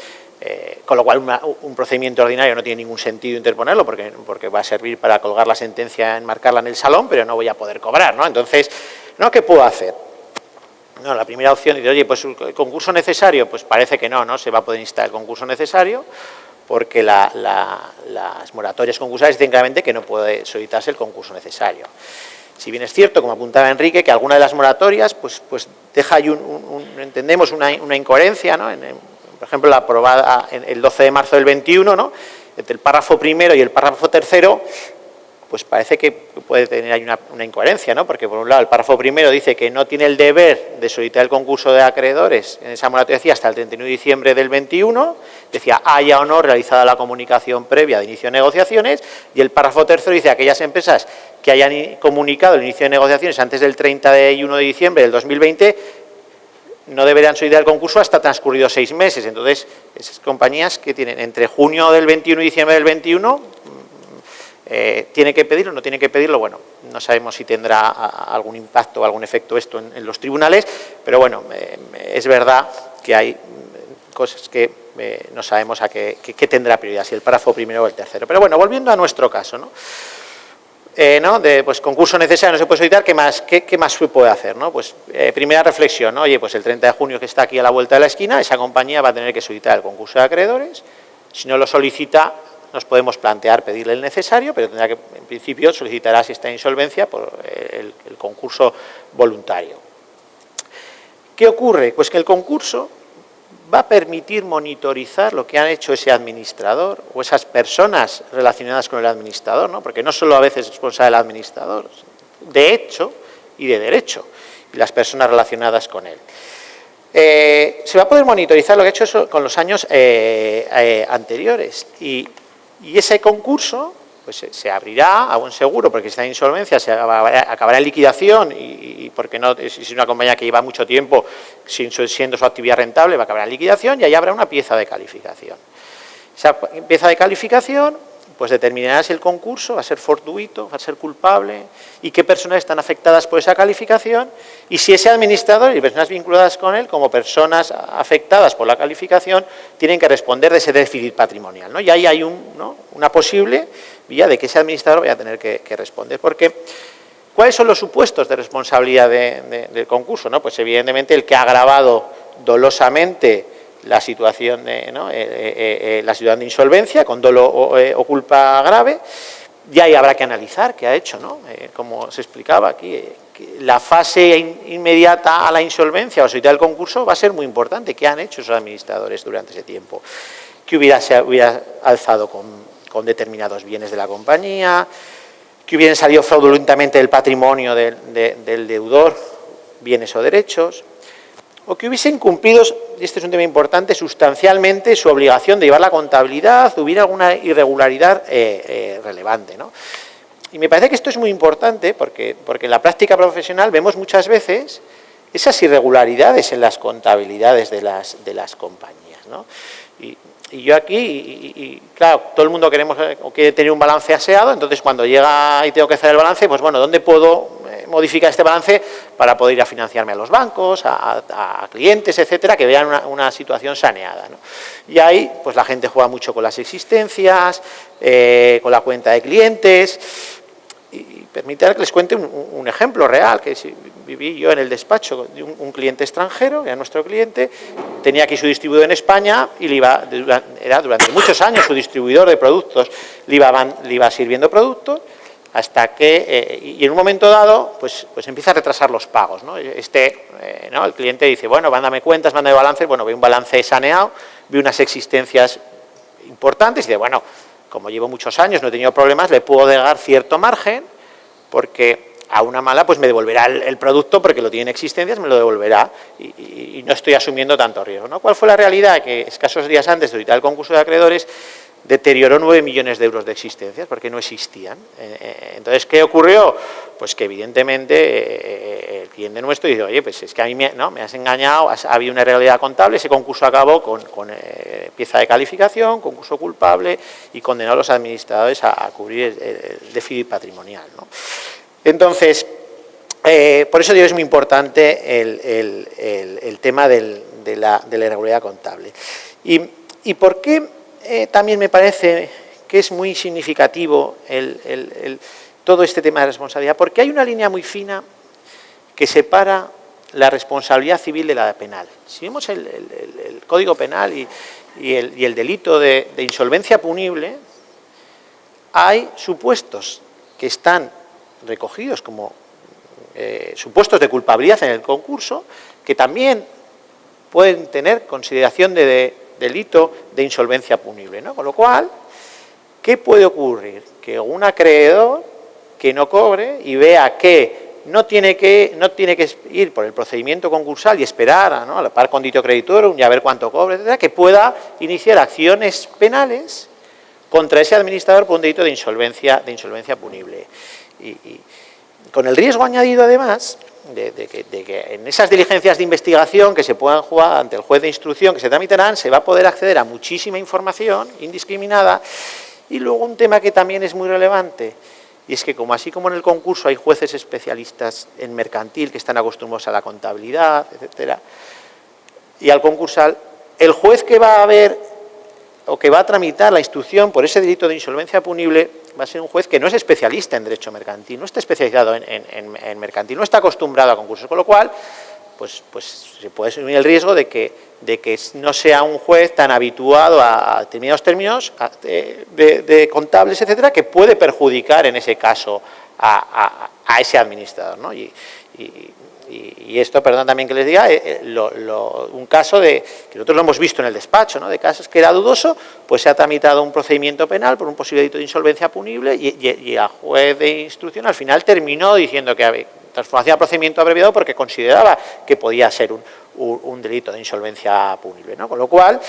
Con lo cual un procedimiento ordinario no tiene ningún sentido interponerlo porque va a servir para colgar la sentencia, enmarcarla en el salón, pero no voy a poder cobrar, ¿no? Entonces, ¿no? ¿Qué puedo hacer? No, la primera opción dice, oye, pues el concurso necesario, pues parece que no se va a poder instar el concurso necesario porque las moratorias concursales dicen claramente que no puede solicitarse el concurso necesario. Si bien es cierto, como apuntaba Enrique, que alguna de las moratorias pues deja ahí entendemos una incoherencia, ¿no? Por ejemplo, la aprobada el 12 de marzo del 21, ¿no? Entre el párrafo primero y el párrafo tercero, pues parece que puede tener ahí una incoherencia, ¿no? Porque por un lado el párrafo primero dice que no tiene el deber de solicitar el concurso de acreedores, en esa moratoria decía hasta el 31 de diciembre del 21, decía haya o no realizada la comunicación previa de inicio de negociaciones, y el párrafo tercero dice aquellas empresas que hayan comunicado el inicio de negociaciones antes del 31 de diciembre del 2020 no deberán solicitar el concurso hasta transcurridos 6 meses. Entonces, esas compañías que tienen entre junio del 21 y diciembre del 21, ¿tienen que pedirlo o no tienen que pedirlo? Bueno, no sabemos si tendrá algún impacto o algún efecto esto en los tribunales, pero bueno, es verdad que hay cosas que no sabemos a qué tendrá prioridad, si el párrafo primero o el tercero. Pero bueno, volviendo a nuestro caso, ¿no? Pues concurso necesario no se puede solicitar, ¿qué más se puede hacer, ¿no? Pues primera reflexión, ¿no? Oye, pues el 30 de junio que está aquí a la vuelta de la esquina, esa compañía va a tener que solicitar el concurso de acreedores. Si no lo solicita, nos podemos plantear pedirle el necesario, pero tendrá que, en principio, solicitará, si está en insolvencia, por el concurso voluntario. ¿Qué ocurre? Pues que el concurso va a permitir monitorizar lo que ha hecho ese administrador o esas personas relacionadas con el administrador, ¿no? Porque no solo a veces es responsable el administrador, de hecho y de derecho, y las personas relacionadas con él. Se va a poder monitorizar lo que ha hecho con los años anteriores y ese concurso pues se abrirá a buen seguro porque si está en insolvencia acabará en liquidación y porque no, si es una compañía que lleva mucho tiempo siendo su actividad rentable va a acabar en liquidación y ahí habrá una pieza de calificación. Esa pieza de calificación pues determinará si el concurso va a ser fortuito, va a ser culpable y qué personas están afectadas por esa calificación y si ese administrador y personas vinculadas con él como personas afectadas por la calificación tienen que responder de ese déficit patrimonial, ¿no? Y ahí hay una posible vía de que ese administrador vaya a tener que responder. Porque, ¿cuáles son los supuestos de responsabilidad del concurso? ¿No? Pues evidentemente el que ha agravado dolosamente la situación la situación de insolvencia con dolo o culpa grave, y ahí habrá que analizar qué ha hecho, ¿no? Como se explicaba aquí, la fase inmediata a la insolvencia o solicitar el concurso va a ser muy importante. ¿Qué han hecho esos administradores durante ese tiempo? ¿Qué se hubiera alzado con determinados bienes de la compañía? ¿Que hubieran salido fraudulentamente del patrimonio del deudor, bienes o derechos? O que hubiesen cumplido, y este es un tema importante, sustancialmente su obligación de llevar la contabilidad, hubiera alguna irregularidad relevante, ¿no? Y me parece que esto es muy importante porque en la práctica profesional vemos muchas veces esas irregularidades en las contabilidades de las compañías, ¿no? Y yo aquí, claro, todo el mundo quiere tener un balance aseado, entonces cuando llega y tengo que hacer el balance, pues bueno, ¿dónde puedo modificar este balance para poder ir a financiarme a los bancos, a clientes, etcétera, que vean una situación saneada, ¿no? Y ahí, pues la gente juega mucho con las existencias, con la cuenta de clientes. Y permitir que les cuente un ejemplo real, que viví yo en el despacho de un cliente extranjero, era nuestro cliente, tenía aquí su distribuidor en España y era durante muchos años su distribuidor de productos, le iba sirviendo productos, hasta que, y en un momento dado, pues empieza a retrasar los pagos, ¿no? El cliente dice, bueno, mándame cuentas, mándame balances, bueno, ve un balance saneado, ve unas existencias importantes y dice, bueno, como llevo muchos años, no he tenido problemas, le puedo dar cierto margen, porque a una mala pues me devolverá el producto, porque lo tiene en existencias, me lo devolverá y no estoy asumiendo tanto riesgo, ¿no? ¿Cuál fue la realidad? Que escasos días antes de solicitar el concurso de acreedores, deterioró 9 millones de euros de existencias, porque no existían. Entonces, ¿qué ocurrió? Pues que evidentemente el cliente nuestro dice, oye, pues es que a mí me has engañado, ha habido una irregularidad contable, ese concurso acabó con pieza de calificación, concurso culpable, y condenó a los administradores a cubrir el déficit patrimonial, ¿no? Entonces, por eso digo, es muy importante el tema de la irregularidad contable. ¿Y por qué también me parece que es muy significativo todo este tema de responsabilidad? Porque hay una línea muy fina que separa la responsabilidad civil de la penal. Si vemos el Código Penal y el delito de insolvencia punible, hay supuestos que están recogidos como supuestos de culpabilidad en el concurso, que también pueden tener consideración de delito de insolvencia punible, ¿no? Con lo cual, ¿qué puede ocurrir? Que un acreedor que no cobre y vea que no tiene que ir por el procedimiento concursal y esperar, ¿no?, a la par conditio creditorum y a ver cuánto cobre, etcétera, que pueda iniciar acciones penales contra ese administrador por un delito de insolvencia punible. Y con el riesgo añadido, además, de que en esas diligencias de investigación que se puedan jugar ante el juez de instrucción, que se tramitarán, se va a poder acceder a muchísima información indiscriminada. Y luego un tema que también es muy relevante, y es que así como en el concurso hay jueces especialistas en mercantil que están acostumbrados a la contabilidad, etcétera, y al concursal, el juez que va a ver o que va a tramitar la instrucción por ese delito de insolvencia punible va a ser un juez que no es especialista en derecho mercantil, no está especializado en mercantil, no está acostumbrado a concursos, con lo cual pues se puede asumir el riesgo de que no sea un juez tan habituado a determinados términos de contables, etcétera, que puede perjudicar en ese caso a ese administrador, ¿no? Y esto, perdón también que les diga, un caso que nosotros lo hemos visto en el despacho, ¿no?, de casos que era dudoso, pues se ha tramitado un procedimiento penal por un posible delito de insolvencia punible y el juez de instrucción al final terminó diciendo que transformación a procedimiento abreviado porque consideraba que podía ser un delito de insolvencia punible, ¿no? Con lo cual,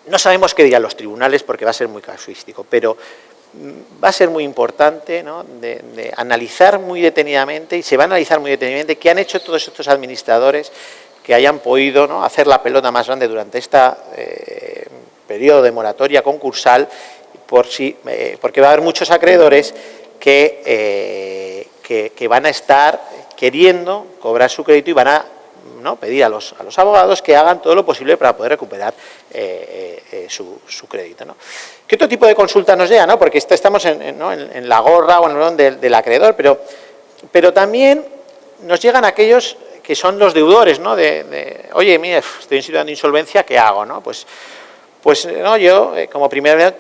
no sabemos qué dirán los tribunales porque va a ser muy casuístico, pero va a ser muy importante, ¿no?, de analizar muy detenidamente, y se va a analizar muy detenidamente qué han hecho todos estos administradores que hayan podido, ¿no?, hacer la pelota más grande durante este periodo de moratoria concursal porque va a haber muchos acreedores que van a estar queriendo cobrar su crédito y van a pedir a los abogados que hagan todo lo posible para poder recuperar su crédito, ¿no? ¿Qué otro tipo de consulta nos llega, no? Porque estamos en la gorra o en el orden del acreedor, pero también nos llegan aquellos que son los deudores, ¿no? Oye, mira, estoy en situación de insolvencia, ¿qué hago, no? Pues no, yo como primera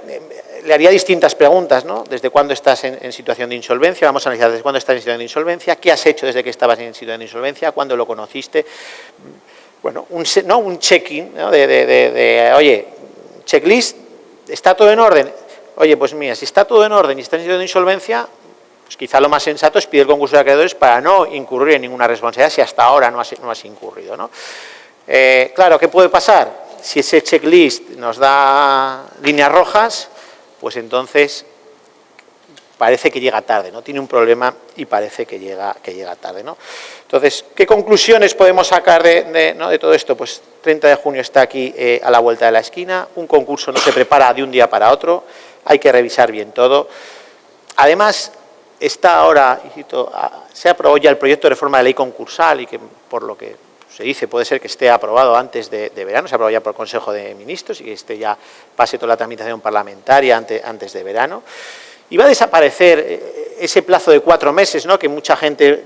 le haría distintas preguntas, ¿no? ¿Desde cuándo estás en situación de insolvencia? Vamos a analizar desde cuándo estás en situación de insolvencia, qué has hecho desde que estabas en situación de insolvencia, cuándo lo conociste. Bueno, un check-in, ¿no? Oye, checklist, ¿está todo en orden? Oye, pues mira, si está todo en orden y estás en situación de insolvencia, pues quizá lo más sensato es pedir el concurso de acreedores para no incurrir en ninguna responsabilidad si hasta ahora no has incurrido, ¿no? Claro, ¿qué puede pasar? Si ese checklist nos da líneas rojas, pues entonces parece que llega tarde, ¿no? Tiene un problema y parece que llega tarde, ¿no? Entonces, ¿qué conclusiones podemos sacar de todo esto? Pues 30 de junio está aquí a la vuelta de la esquina, un concurso no se prepara de un día para otro, hay que revisar bien todo. Además, está ahora, se aprobó ya el proyecto de reforma de ley concursal y que por lo que se dice puede ser que esté aprobado antes de verano, se aprobó ya por el Consejo de Ministros y que ya pase toda la tramitación parlamentaria antes de verano. Y va a desaparecer ese plazo de 4 meses, ¿no? Que mucha gente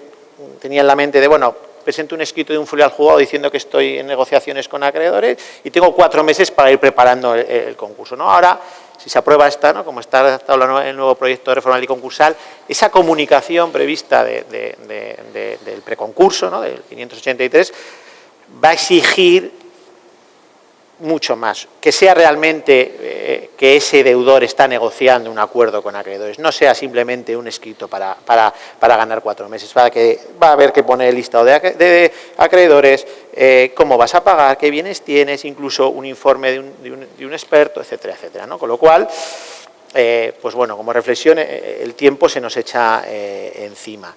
tenía en la mente de, bueno, presento un escrito de un folio al juzgado diciendo que estoy en negociaciones con acreedores y tengo 4 meses para ir preparando el concurso, ¿no? Ahora, si se aprueba esta, ¿no? Como está adaptado el nuevo proyecto de reforma de la ley concursal, esa comunicación prevista del preconcurso, ¿no? Del 583, va a exigir mucho más, que sea realmente que ese deudor está negociando un acuerdo con acreedores, no sea simplemente un escrito para ganar 4 meses, para que va a haber que poner el listado de acreedores, cómo vas a pagar, qué bienes tienes, incluso un informe de un experto, etcétera, etcétera, ¿no? Con lo cual, pues bueno, como reflexión, el tiempo se nos echa encima.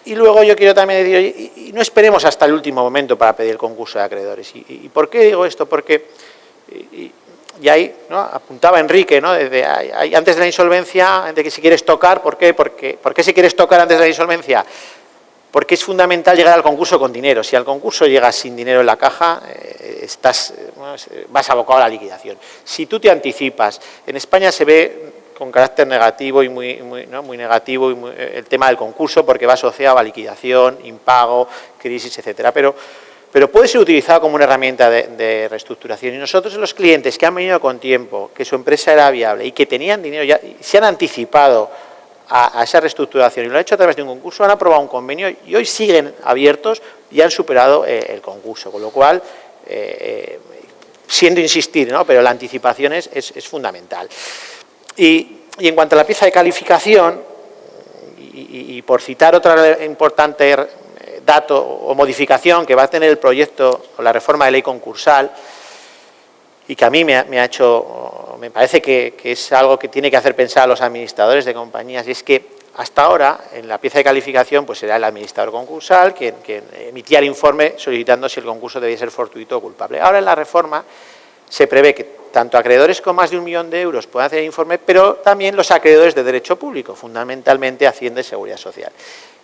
Y luego yo quiero también decir, y no esperemos hasta el último momento para pedir el concurso de acreedores. ¿Y por qué digo esto? Porque, y ahí, ¿no? Apuntaba Enrique, ¿no? Antes de la insolvencia, de que si quieres tocar, ¿por qué? ¿Por qué si quieres tocar antes de la insolvencia? Porque es fundamental llegar al concurso con dinero. Si al concurso llegas sin dinero en la caja, vas abocado a la liquidación. Si tú te anticipas, en España se ve con carácter negativo y muy negativo el tema del concurso porque va asociado a liquidación, impago, crisis, etcétera. Pero puede ser utilizado como una herramienta de reestructuración. Y nosotros, los clientes que han venido con tiempo, que su empresa era viable y que tenían dinero, ya se han anticipado a esa reestructuración y lo han hecho a través de un concurso, han aprobado un convenio y hoy siguen abiertos y han superado el concurso. Con lo cual, siento insistir, ¿no? Pero la anticipación es fundamental. Y en cuanto a la pieza de calificación, y por citar otra importante dato o modificación que va a tener el proyecto o la reforma de ley concursal, y que a mí me parece que es algo que tiene que hacer pensar a los administradores de compañías, y es que hasta ahora, en la pieza de calificación, pues era el administrador concursal quien emitía el informe solicitando si el concurso debía ser fortuito o culpable. Ahora en la reforma se prevé que tanto acreedores con más de 1 millón de euros puedan hacer el informe, pero también los acreedores de derecho público, fundamentalmente Hacienda y Seguridad Social.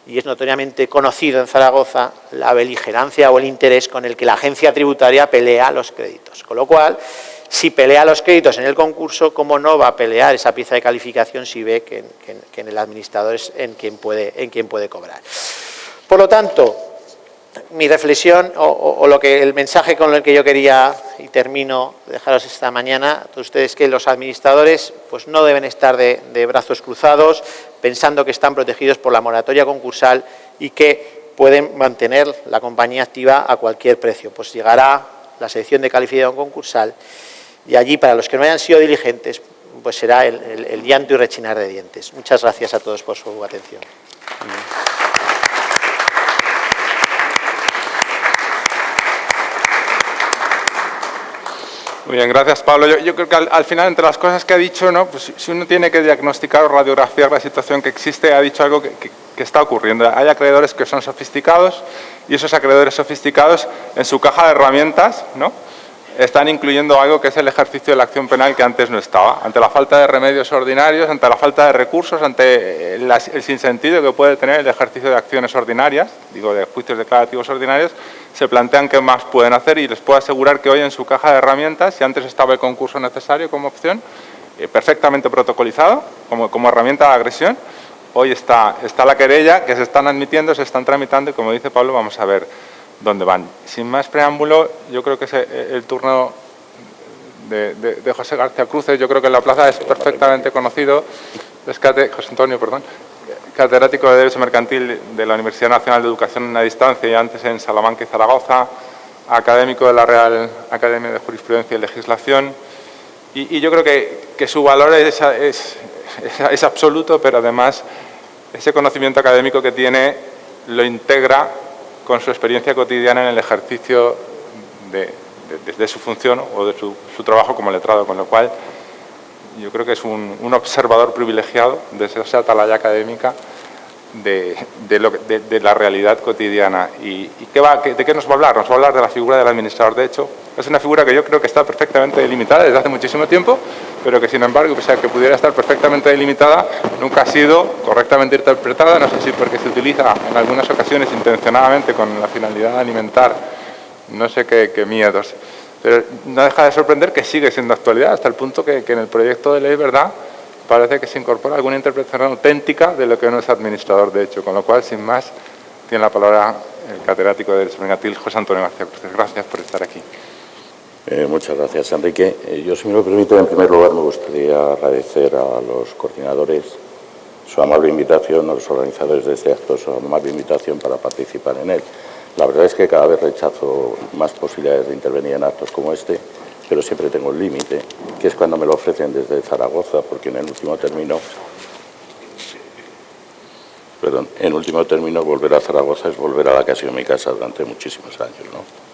Y es notoriamente conocido en Zaragoza la beligerancia o el interés con el que la agencia tributaria pelea los créditos. Con lo cual, si pelea los créditos en el concurso, ¿cómo no va a pelear esa pieza de calificación si ve que en el administrador es en quien puede cobrar? Por lo tanto, mi reflexión o el mensaje con el que yo quería, y termino, dejaros esta mañana, a ustedes, que los administradores pues no deben estar de brazos cruzados pensando que están protegidos por la moratoria concursal y que pueden mantener la compañía activa a cualquier precio. Pues llegará la sección de calificación concursal y allí, para los que no hayan sido diligentes, pues será el llanto y rechinar de dientes. Muchas gracias a todos por su atención. Muy bien, gracias, Pablo. Yo creo que al final, entre las cosas que ha dicho, ¿no? Pues si uno tiene que diagnosticar o radiografiar la situación que existe, ha dicho algo que está ocurriendo. Hay acreedores que son sofisticados y esos acreedores sofisticados, en su caja de herramientas, ¿no? están incluyendo algo que es el ejercicio de la acción penal que antes no estaba. Ante la falta de remedios ordinarios, ante la falta de recursos, ante el sinsentido que puede tener el ejercicio de acciones ordinarias, digo, de juicios declarativos ordinarios, se plantean qué más pueden hacer, y les puedo asegurar que hoy en su caja de herramientas, si antes estaba el concurso necesario como opción, perfectamente protocolizado como herramienta de agresión, hoy está la querella, que se están admitiendo, se están tramitando, y como dice Pablo, vamos a ver dónde van. Sin más preámbulo, yo creo que es el turno de José García Cruces. Yo creo que en la plaza es perfectamente conocido, es José Antonio, perdón, catedrático de Derecho Mercantil de la Universidad Nacional de Educación a Distancia y antes en Salamanca y Zaragoza, académico de la Real Academia de Jurisprudencia y Legislación, y yo creo que su valor es absoluto, pero además ese conocimiento académico que tiene lo integra con su experiencia cotidiana en el ejercicio de su función o de su trabajo como letrado, con lo cual yo creo que es un observador privilegiado desde esa atalaya académica de la realidad cotidiana. ¿Y de qué nos va a hablar? Nos va a hablar de la figura del administrador. De hecho, es una figura que yo creo que está perfectamente delimitada desde hace muchísimo tiempo, pero que sin embargo, pese a que pudiera estar perfectamente delimitada, nunca ha sido correctamente interpretada, no sé si porque se utiliza en algunas ocasiones intencionadamente con la finalidad de alimentar no sé qué miedos. Pero no deja de sorprender que sigue siendo actualidad, hasta el punto que en el proyecto de ley, ¿verdad?, parece que se incorpora alguna interpretación auténtica de lo que no es administrador, de hecho, con lo cual, sin más, tiene la palabra el catedrático de Derecho Mercantil, José Antonio García Cruces. Gracias por estar aquí. Muchas gracias, Enrique. Yo, si me lo permite, en primer lugar me gustaría agradecer a los coordinadores su amable invitación, a los organizadores de este acto, su amable invitación para participar en él. La verdad es que cada vez rechazo más posibilidades de intervenir en actos como este, pero siempre tengo un límite, que es cuando me lo ofrecen desde Zaragoza, porque en último término, volver a Zaragoza es volver a la que ha sido mi casa durante muchísimos años, ¿no?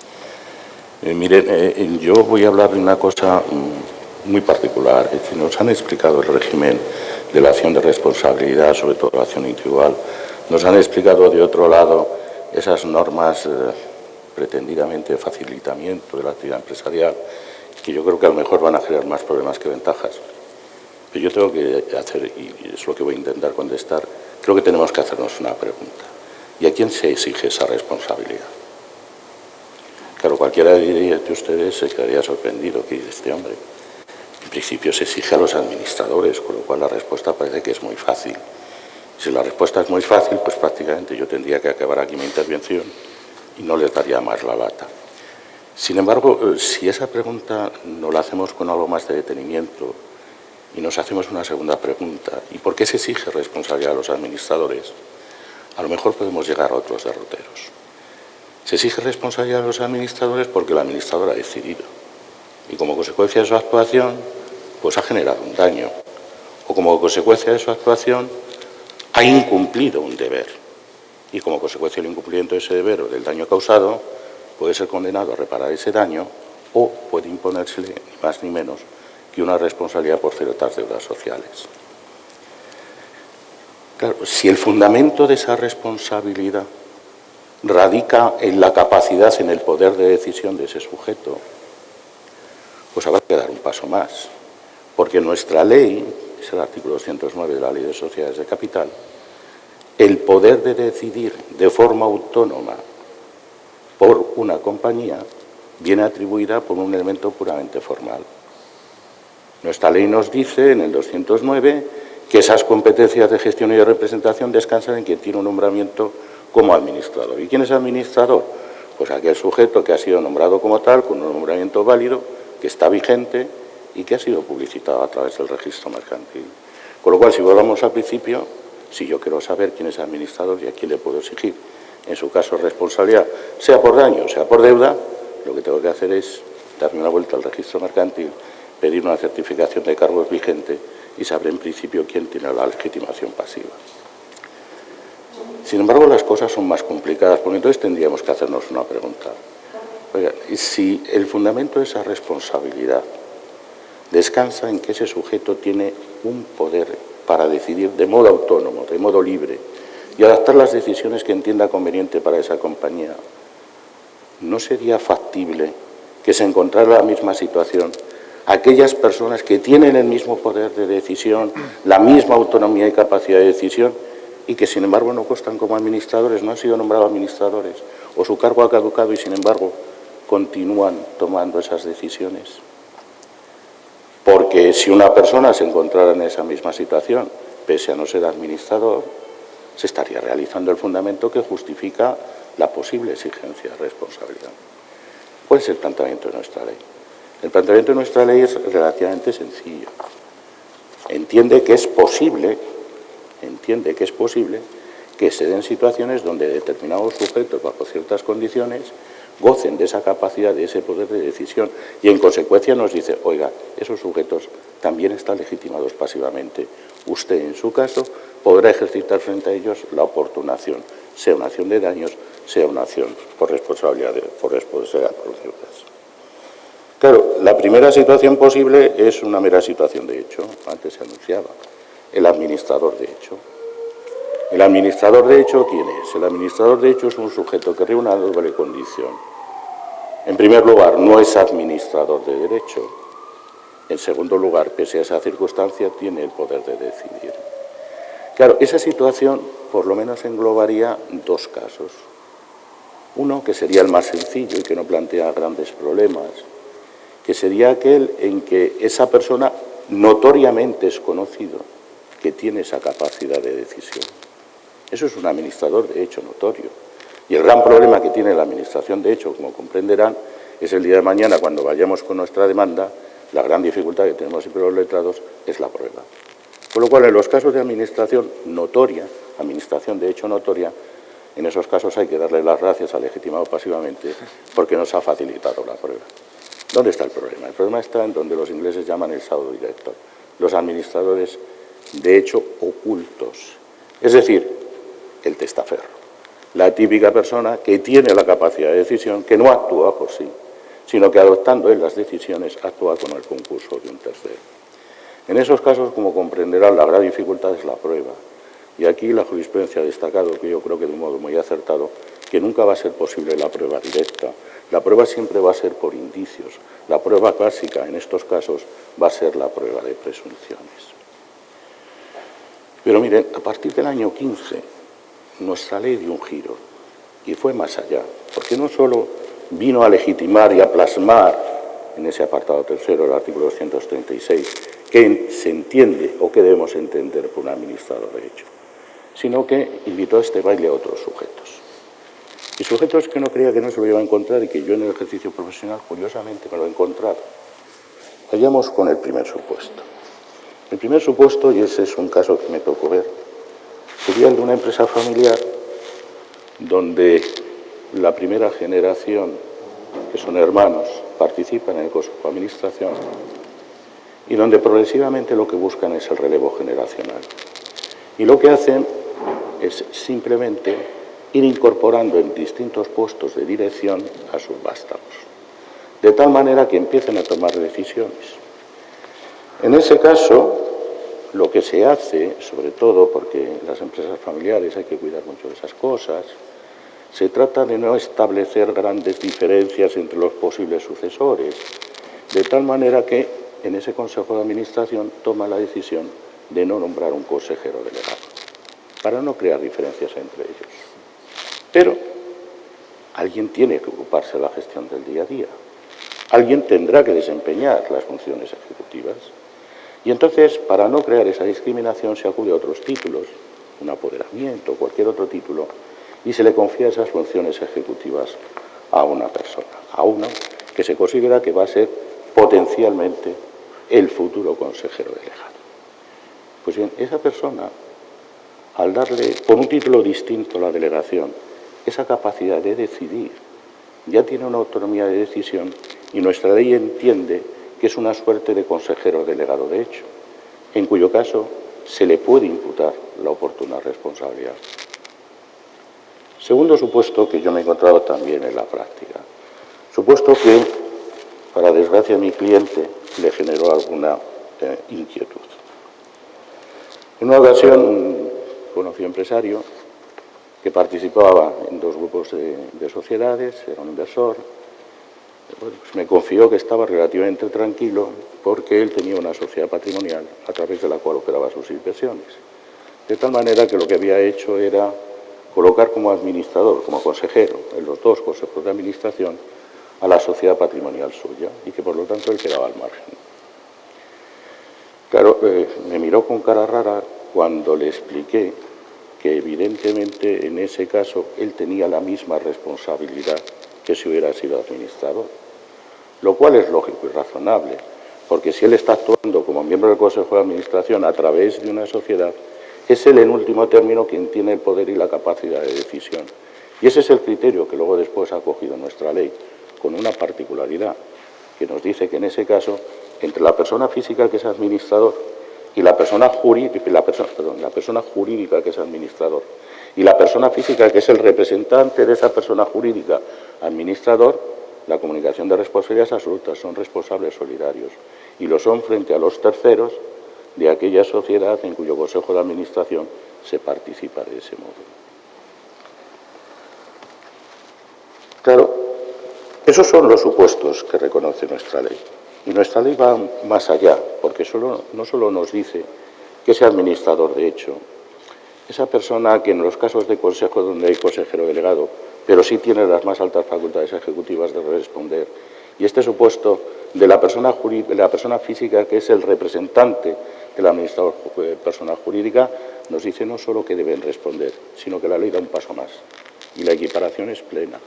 Miren, yo voy a hablar de una cosa muy particular. Es decir, nos han explicado el régimen de la acción de responsabilidad, sobre todo la acción individual. Nos han explicado, de otro lado, esas normas pretendidamente de facilitamiento de la actividad empresarial, que yo creo que a lo mejor van a generar más problemas que ventajas. Pero yo tengo que hacer, y es lo que voy a intentar contestar, creo que tenemos que hacernos una pregunta. ¿Y a quién se exige esa responsabilidad? Claro, cualquiera de ustedes se quedaría sorprendido. ¿Qué dice este hombre? En principio se exige a los administradores, con lo cual la respuesta parece que es muy fácil. Si la respuesta es muy fácil, pues prácticamente yo tendría que acabar aquí mi intervención y no les daría más la lata. Sin embargo, si esa pregunta no la hacemos con algo más de detenimiento y nos hacemos una segunda pregunta, ¿y por qué se exige responsabilidad a los administradores?, a lo mejor podemos llegar a otros derroteros. Se exige responsabilidad a los administradores porque el administrador ha decidido y como consecuencia de su actuación pues ha generado un daño, o como consecuencia de su actuación ha incumplido un deber y como consecuencia del incumplimiento de ese deber o del daño causado puede ser condenado a reparar ese daño o puede imponérsele ni más ni menos que una responsabilidad por ciertas deudas sociales. Claro, si el fundamento de esa responsabilidad radica en la capacidad, en el poder de decisión de ese sujeto, pues habrá que dar un paso más, porque nuestra ley, es el artículo 209 de la Ley de Sociedades de Capital, el poder de decidir de forma autónoma por una compañía viene atribuida por un elemento puramente formal. Nuestra ley nos dice, en el 209, que esas competencias de gestión y de representación descansan en quien tiene un nombramiento como administrador. ¿Y quién es administrador? Pues aquel sujeto que ha sido nombrado como tal, con un nombramiento válido, que está vigente y que ha sido publicitado a través del registro mercantil. Con lo cual, si volvamos al principio, si yo quiero saber quién es administrador y a quién le puedo exigir, en su caso, responsabilidad, sea por daño, sea por deuda, lo que tengo que hacer es darme una vuelta al registro mercantil, pedir una certificación de cargos vigente y saber en principio quién tiene la legitimación pasiva. Sin embargo, las cosas son más complicadas, porque entonces tendríamos que hacernos una pregunta. Oiga, si el fundamento de esa responsabilidad descansa en que ese sujeto tiene un poder para decidir de modo autónomo, de modo libre, y adaptar las decisiones que entienda conveniente para esa compañía, ¿no sería factible que se encontrara en la misma situación aquellas personas que tienen el mismo poder de decisión, la misma autonomía y capacidad de decisión, y que sin embargo no constan como administradores, no han sido nombrados administradores, o su cargo ha caducado y sin embargo continúan tomando esas decisiones? Porque si una persona se encontrara en esa misma situación, pese a no ser administrador, se estaría realizando el fundamento que justifica la posible exigencia de responsabilidad. ¿Cuál es el planteamiento de nuestra ley? El planteamiento de nuestra ley es relativamente sencillo. Entiende que es posible que se den situaciones donde determinados sujetos, bajo ciertas condiciones, gocen de esa capacidad, de ese poder de decisión, y en consecuencia nos dice, oiga, esos sujetos también están legitimados pasivamente. Usted, en su caso, podrá ejercitar frente a ellos la oportuna acción, sea una acción de daños, sea una acción por responsabilidad por deudas. Claro, la primera situación posible es una mera situación de hecho, antes se anunciaba, el administrador de hecho. ¿El administrador de hecho quién es? El administrador de hecho es un sujeto que reúne una doble condición. En primer lugar, no es administrador de derecho. En segundo lugar, pese a esa circunstancia, tiene el poder de decidir. Claro, esa situación por lo menos englobaría dos casos. Uno, que sería el más sencillo y que no plantea grandes problemas, que sería aquel en que esa persona notoriamente es conocido que tiene esa capacidad de decisión. Eso es un administrador de hecho notorio. Y el gran problema que tiene la administración de hecho, como comprenderán, es el día de mañana, cuando vayamos con nuestra demanda, la gran dificultad que tenemos siempre los letrados es la prueba. Con lo cual, en los casos de administración notoria, administración de hecho notoria, en esos casos hay que darle las gracias al legitimado pasivamente porque nos ha facilitado la prueba. ¿Dónde está el problema? El problema está en donde los ingleses llaman el pseudo director, los administradores de hecho ocultos, es decir, el testaferro, la típica persona que tiene la capacidad de decisión, que no actúa por sí, sino que adoptando él las decisiones actúa con el concurso de un tercero. En esos casos, como comprenderán, la gran dificultad es la prueba. Y aquí la jurisprudencia ha destacado, que yo creo que de un modo muy acertado, que nunca va a ser posible la prueba directa. La prueba siempre va a ser por indicios. La prueba clásica en estos casos va a ser la prueba de presunciones. Pero miren, a partir del año 15, nuestra ley dio un giro y fue más allá, porque no solo vino a legitimar y a plasmar en ese apartado tercero del artículo 236 que se entiende o que debemos entender por un administrador de hecho, sino que invitó a este baile a otros sujetos. Y sujetos que no creía que no se lo iba a encontrar y que yo en el ejercicio profesional, curiosamente, me lo he encontrado. Vayamos con el primer supuesto. El primer supuesto, y ese es un caso que me tocó ver, sería el de una empresa familiar donde la primera generación, que son hermanos, participan en el consejo de administración y donde progresivamente lo que buscan es el relevo generacional. Y lo que hacen es simplemente ir incorporando en distintos puestos de dirección a sus vástagos, de tal manera que empiecen a tomar decisiones. En ese caso, lo que se hace, sobre todo porque en las empresas familiares hay que cuidar mucho de esas cosas, se trata de no establecer grandes diferencias entre los posibles sucesores, de tal manera que en ese Consejo de Administración toma la decisión de no nombrar un consejero delegado, para no crear diferencias entre ellos. Pero alguien tiene que ocuparse de la gestión del día a día, alguien tendrá que desempeñar las funciones ejecutivas. Y entonces, para no crear esa discriminación, se acude a otros títulos, un apoderamiento, cualquier otro título, y se le confía esas funciones ejecutivas a una persona, a uno que se considera que va a ser potencialmente el futuro consejero delegado. Pues bien, esa persona, al darle, por un título distinto a la delegación, esa capacidad de decidir, ya tiene una autonomía de decisión y nuestra ley entiende que es una suerte de consejero delegado de hecho, en cuyo caso se le puede imputar la oportuna responsabilidad. Segundo supuesto que yo me he encontrado también en la práctica, supuesto que, para desgracia de mi cliente, le generó alguna inquietud. En una ocasión, un conocido empresario que participaba en dos grupos de sociedades, era un inversor, Bueno, pues me confió que estaba relativamente tranquilo porque él tenía una sociedad patrimonial a través de la cual operaba sus inversiones. De tal manera que lo que había hecho era colocar como administrador, como consejero, en los dos consejos de administración, a la sociedad patrimonial suya y que por lo tanto él quedaba al margen. Claro, me miró con cara rara cuando le expliqué que evidentemente en ese caso él tenía la misma responsabilidad que si hubiera sido administrador, lo cual es lógico y razonable, porque si él está actuando como miembro del Consejo de Administración a través de una sociedad, es él en último término quien tiene el poder y la capacidad de decisión. Y ese es el criterio que luego después ha acogido nuestra ley, con una particularidad que nos dice que en ese caso, entre la persona física que es administrador y la persona jurídica que es administrador y la persona física que es el representante de esa persona jurídica administrador, la comunicación de responsabilidades absolutas, son responsables solidarios y lo son frente a los terceros de aquella sociedad en cuyo Consejo de Administración se participa de ese modo. Claro, esos son los supuestos que reconoce nuestra ley. Y nuestra ley va más allá, porque no solo nos dice que ese administrador de hecho, esa persona que en los casos de consejo donde hay consejero delegado, pero sí tiene las más altas facultades ejecutivas de responder, y este supuesto de la persona física que es el representante del administrador persona jurídica, nos dice no solo que deben responder, sino que la ley da un paso más, y la equiparación es plena.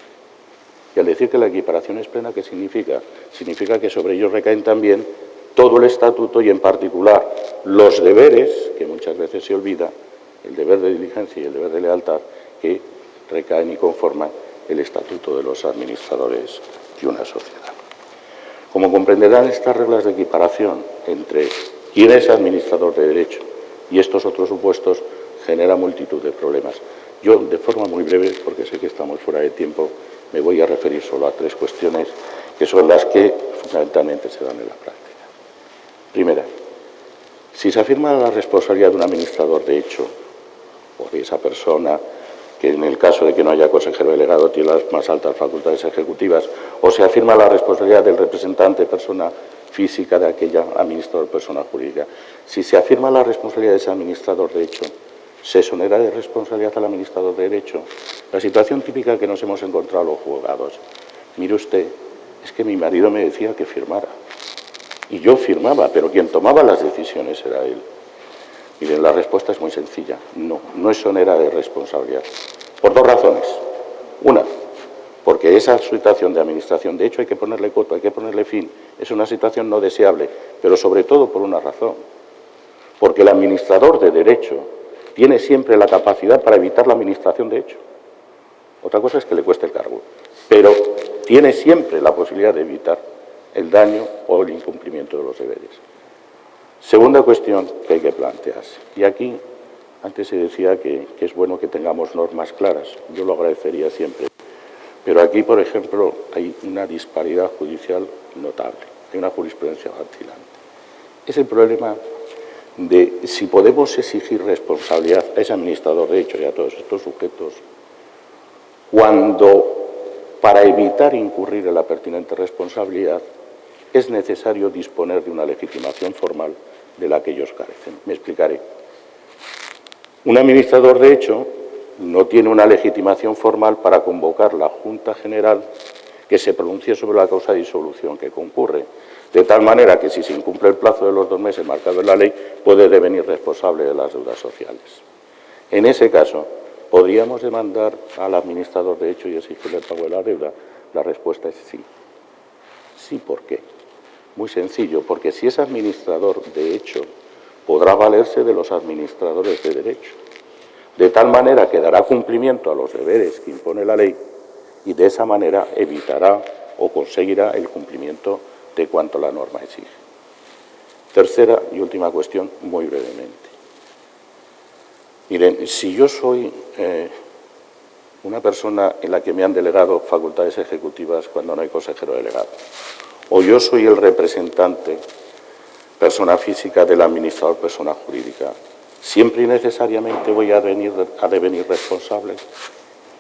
Y al decir que la equiparación es plena, ¿qué significa? Significa que sobre ellos recaen también todo el estatuto y en particular los deberes, que muchas veces se olvida, el deber de diligencia y el deber de lealtad, que recaen y conforman el estatuto de los administradores de una sociedad. Como comprenderán, estas reglas de equiparación entre quién es administrador de derecho y estos otros supuestos genera multitud de problemas. Yo, de forma muy breve, porque sé que estamos fuera de tiempo, me voy a referir solo a tres cuestiones que son las que fundamentalmente se dan en la práctica. Primera, si se afirma la responsabilidad de un administrador de hecho o de esa persona que en el caso de que no haya consejero delegado tiene las más altas facultades ejecutivas, o se afirma la responsabilidad del representante persona física de aquella administrador persona jurídica. Si se afirma la responsabilidad de ese administrador de hecho, ¿se exonera de responsabilidad al administrador de derecho? La situación típica que nos hemos encontrado los juzgados. Mire usted, es que mi marido me decía que firmara. Y yo firmaba, pero quien tomaba las decisiones era él. Miren, la respuesta es muy sencilla. No exonera de responsabilidad. Por dos razones. Una, porque esa situación de administración, de hecho, hay que ponerle coto, hay que ponerle fin. Es una situación no deseable, pero sobre todo por una razón. Porque el administrador de derecho tiene siempre la capacidad para evitar la administración de hecho. Otra cosa es que le cueste el cargo, pero tiene siempre la posibilidad de evitar el daño o el incumplimiento de los deberes. Segunda cuestión que hay que plantearse, y aquí antes se decía que es bueno que tengamos normas claras, yo lo agradecería siempre, pero aquí, por ejemplo, hay una disparidad judicial notable, hay una jurisprudencia vacilante. Es el problema de si podemos exigir responsabilidad a ese administrador de hecho y a todos estos sujetos cuando, para evitar incurrir en la pertinente responsabilidad, es necesario disponer de una legitimación formal de la que ellos carecen. Me explicaré. Un administrador de hecho no tiene una legitimación formal para convocar la Junta General que se pronuncie sobre la causa de disolución que concurre, de tal manera que si se incumple el plazo de los 2 meses marcado en la ley, puede devenir responsable de las deudas sociales. En ese caso, ¿podríamos demandar al administrador de hecho y exigirle el pago de la deuda? La respuesta es sí. Sí, ¿por qué? Muy sencillo, porque si es administrador de hecho, podrá valerse de los administradores de derecho, de tal manera que dará cumplimiento a los deberes que impone la ley y de esa manera evitará o conseguirá el cumplimiento de cuanto la norma exige. Tercera y última cuestión, muy brevemente. Miren, si yo soy una persona en la que me han delegado facultades ejecutivas cuando no hay consejero delegado, o yo soy el representante, persona física del administrador, persona jurídica, ¿siempre y necesariamente voy a devenir responsable?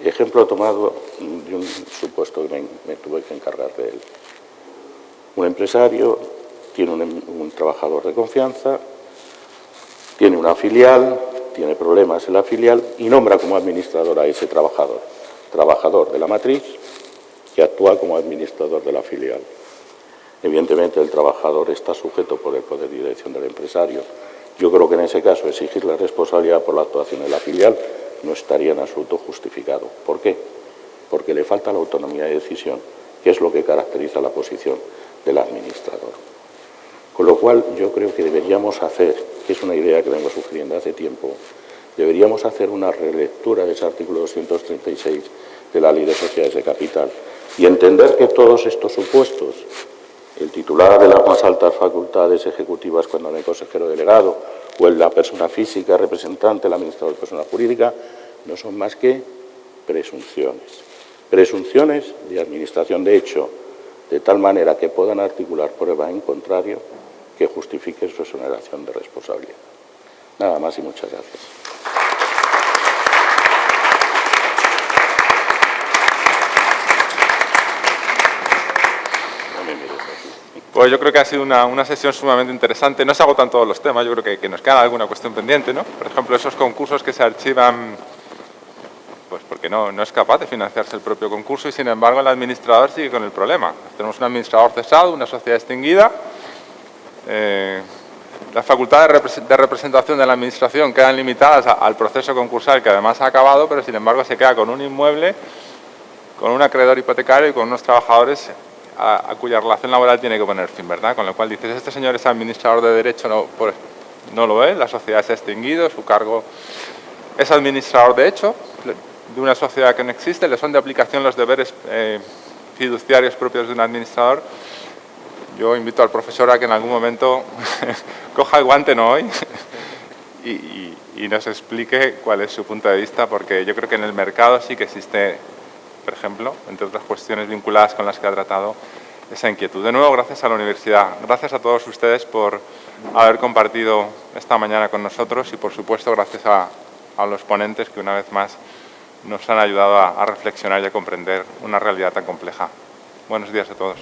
Ejemplo tomado de un supuesto que me tuve que encargar de él. Un empresario tiene un trabajador de confianza, tiene una filial, tiene problemas en la filial y nombra como administrador a ese trabajador de la matriz, que actúa como administrador de la filial. Evidentemente, el trabajador está sujeto por el poder de dirección del empresario. Yo creo que en ese caso exigir la responsabilidad por la actuación de la filial no estaría en absoluto justificado. ¿Por qué? Porque le falta la autonomía de decisión, que es lo que caracteriza la posición del administrador. Con lo cual, yo creo que deberíamos hacer, que es una idea que vengo sugiriendo hace tiempo, deberíamos hacer una relectura de ese artículo 236 de la Ley de Sociedades de Capital y entender que todos estos supuestos, el titular de las más altas facultades ejecutivas cuando no hay consejero delegado o la persona física representante, el administrador de persona jurídica, no son más que presunciones. Presunciones de administración de hecho, de tal manera que puedan articular prueba en contrario que justifique su exoneración de responsabilidad. Nada más y muchas gracias. Pues yo creo que ha sido una sesión sumamente interesante. No se agotan todos los temas, yo creo que nos queda alguna cuestión pendiente, ¿no? Por ejemplo, esos concursos que se archivan pues porque no es capaz de financiarse el propio concurso y, sin embargo, el administrador sigue con el problema. Tenemos un administrador cesado, una sociedad extinguida, las facultades de representación de la administración quedan limitadas al proceso concursal, que además ha acabado, pero, sin embargo, se queda con un inmueble, con un acreedor hipotecario y con unos trabajadores a cuya relación laboral tiene que poner fin, ¿verdad? Con lo cual dices, este señor es administrador de derecho, no lo es, la sociedad se ha extinguido, su cargo es administrador de hecho, de una sociedad que no existe, le son de aplicación los deberes fiduciarios propios de un administrador. Yo invito al profesor a que en algún momento coja el guante, no hoy, y nos explique cuál es su punto de vista, porque yo creo que en el mercado sí que existe, por ejemplo, entre otras cuestiones vinculadas con las que ha tratado, esa inquietud. De nuevo, gracias a la universidad, gracias a todos ustedes por haber compartido esta mañana con nosotros y, por supuesto, gracias a los ponentes que una vez más nos han ayudado a reflexionar y a comprender una realidad tan compleja. Buenos días a todos.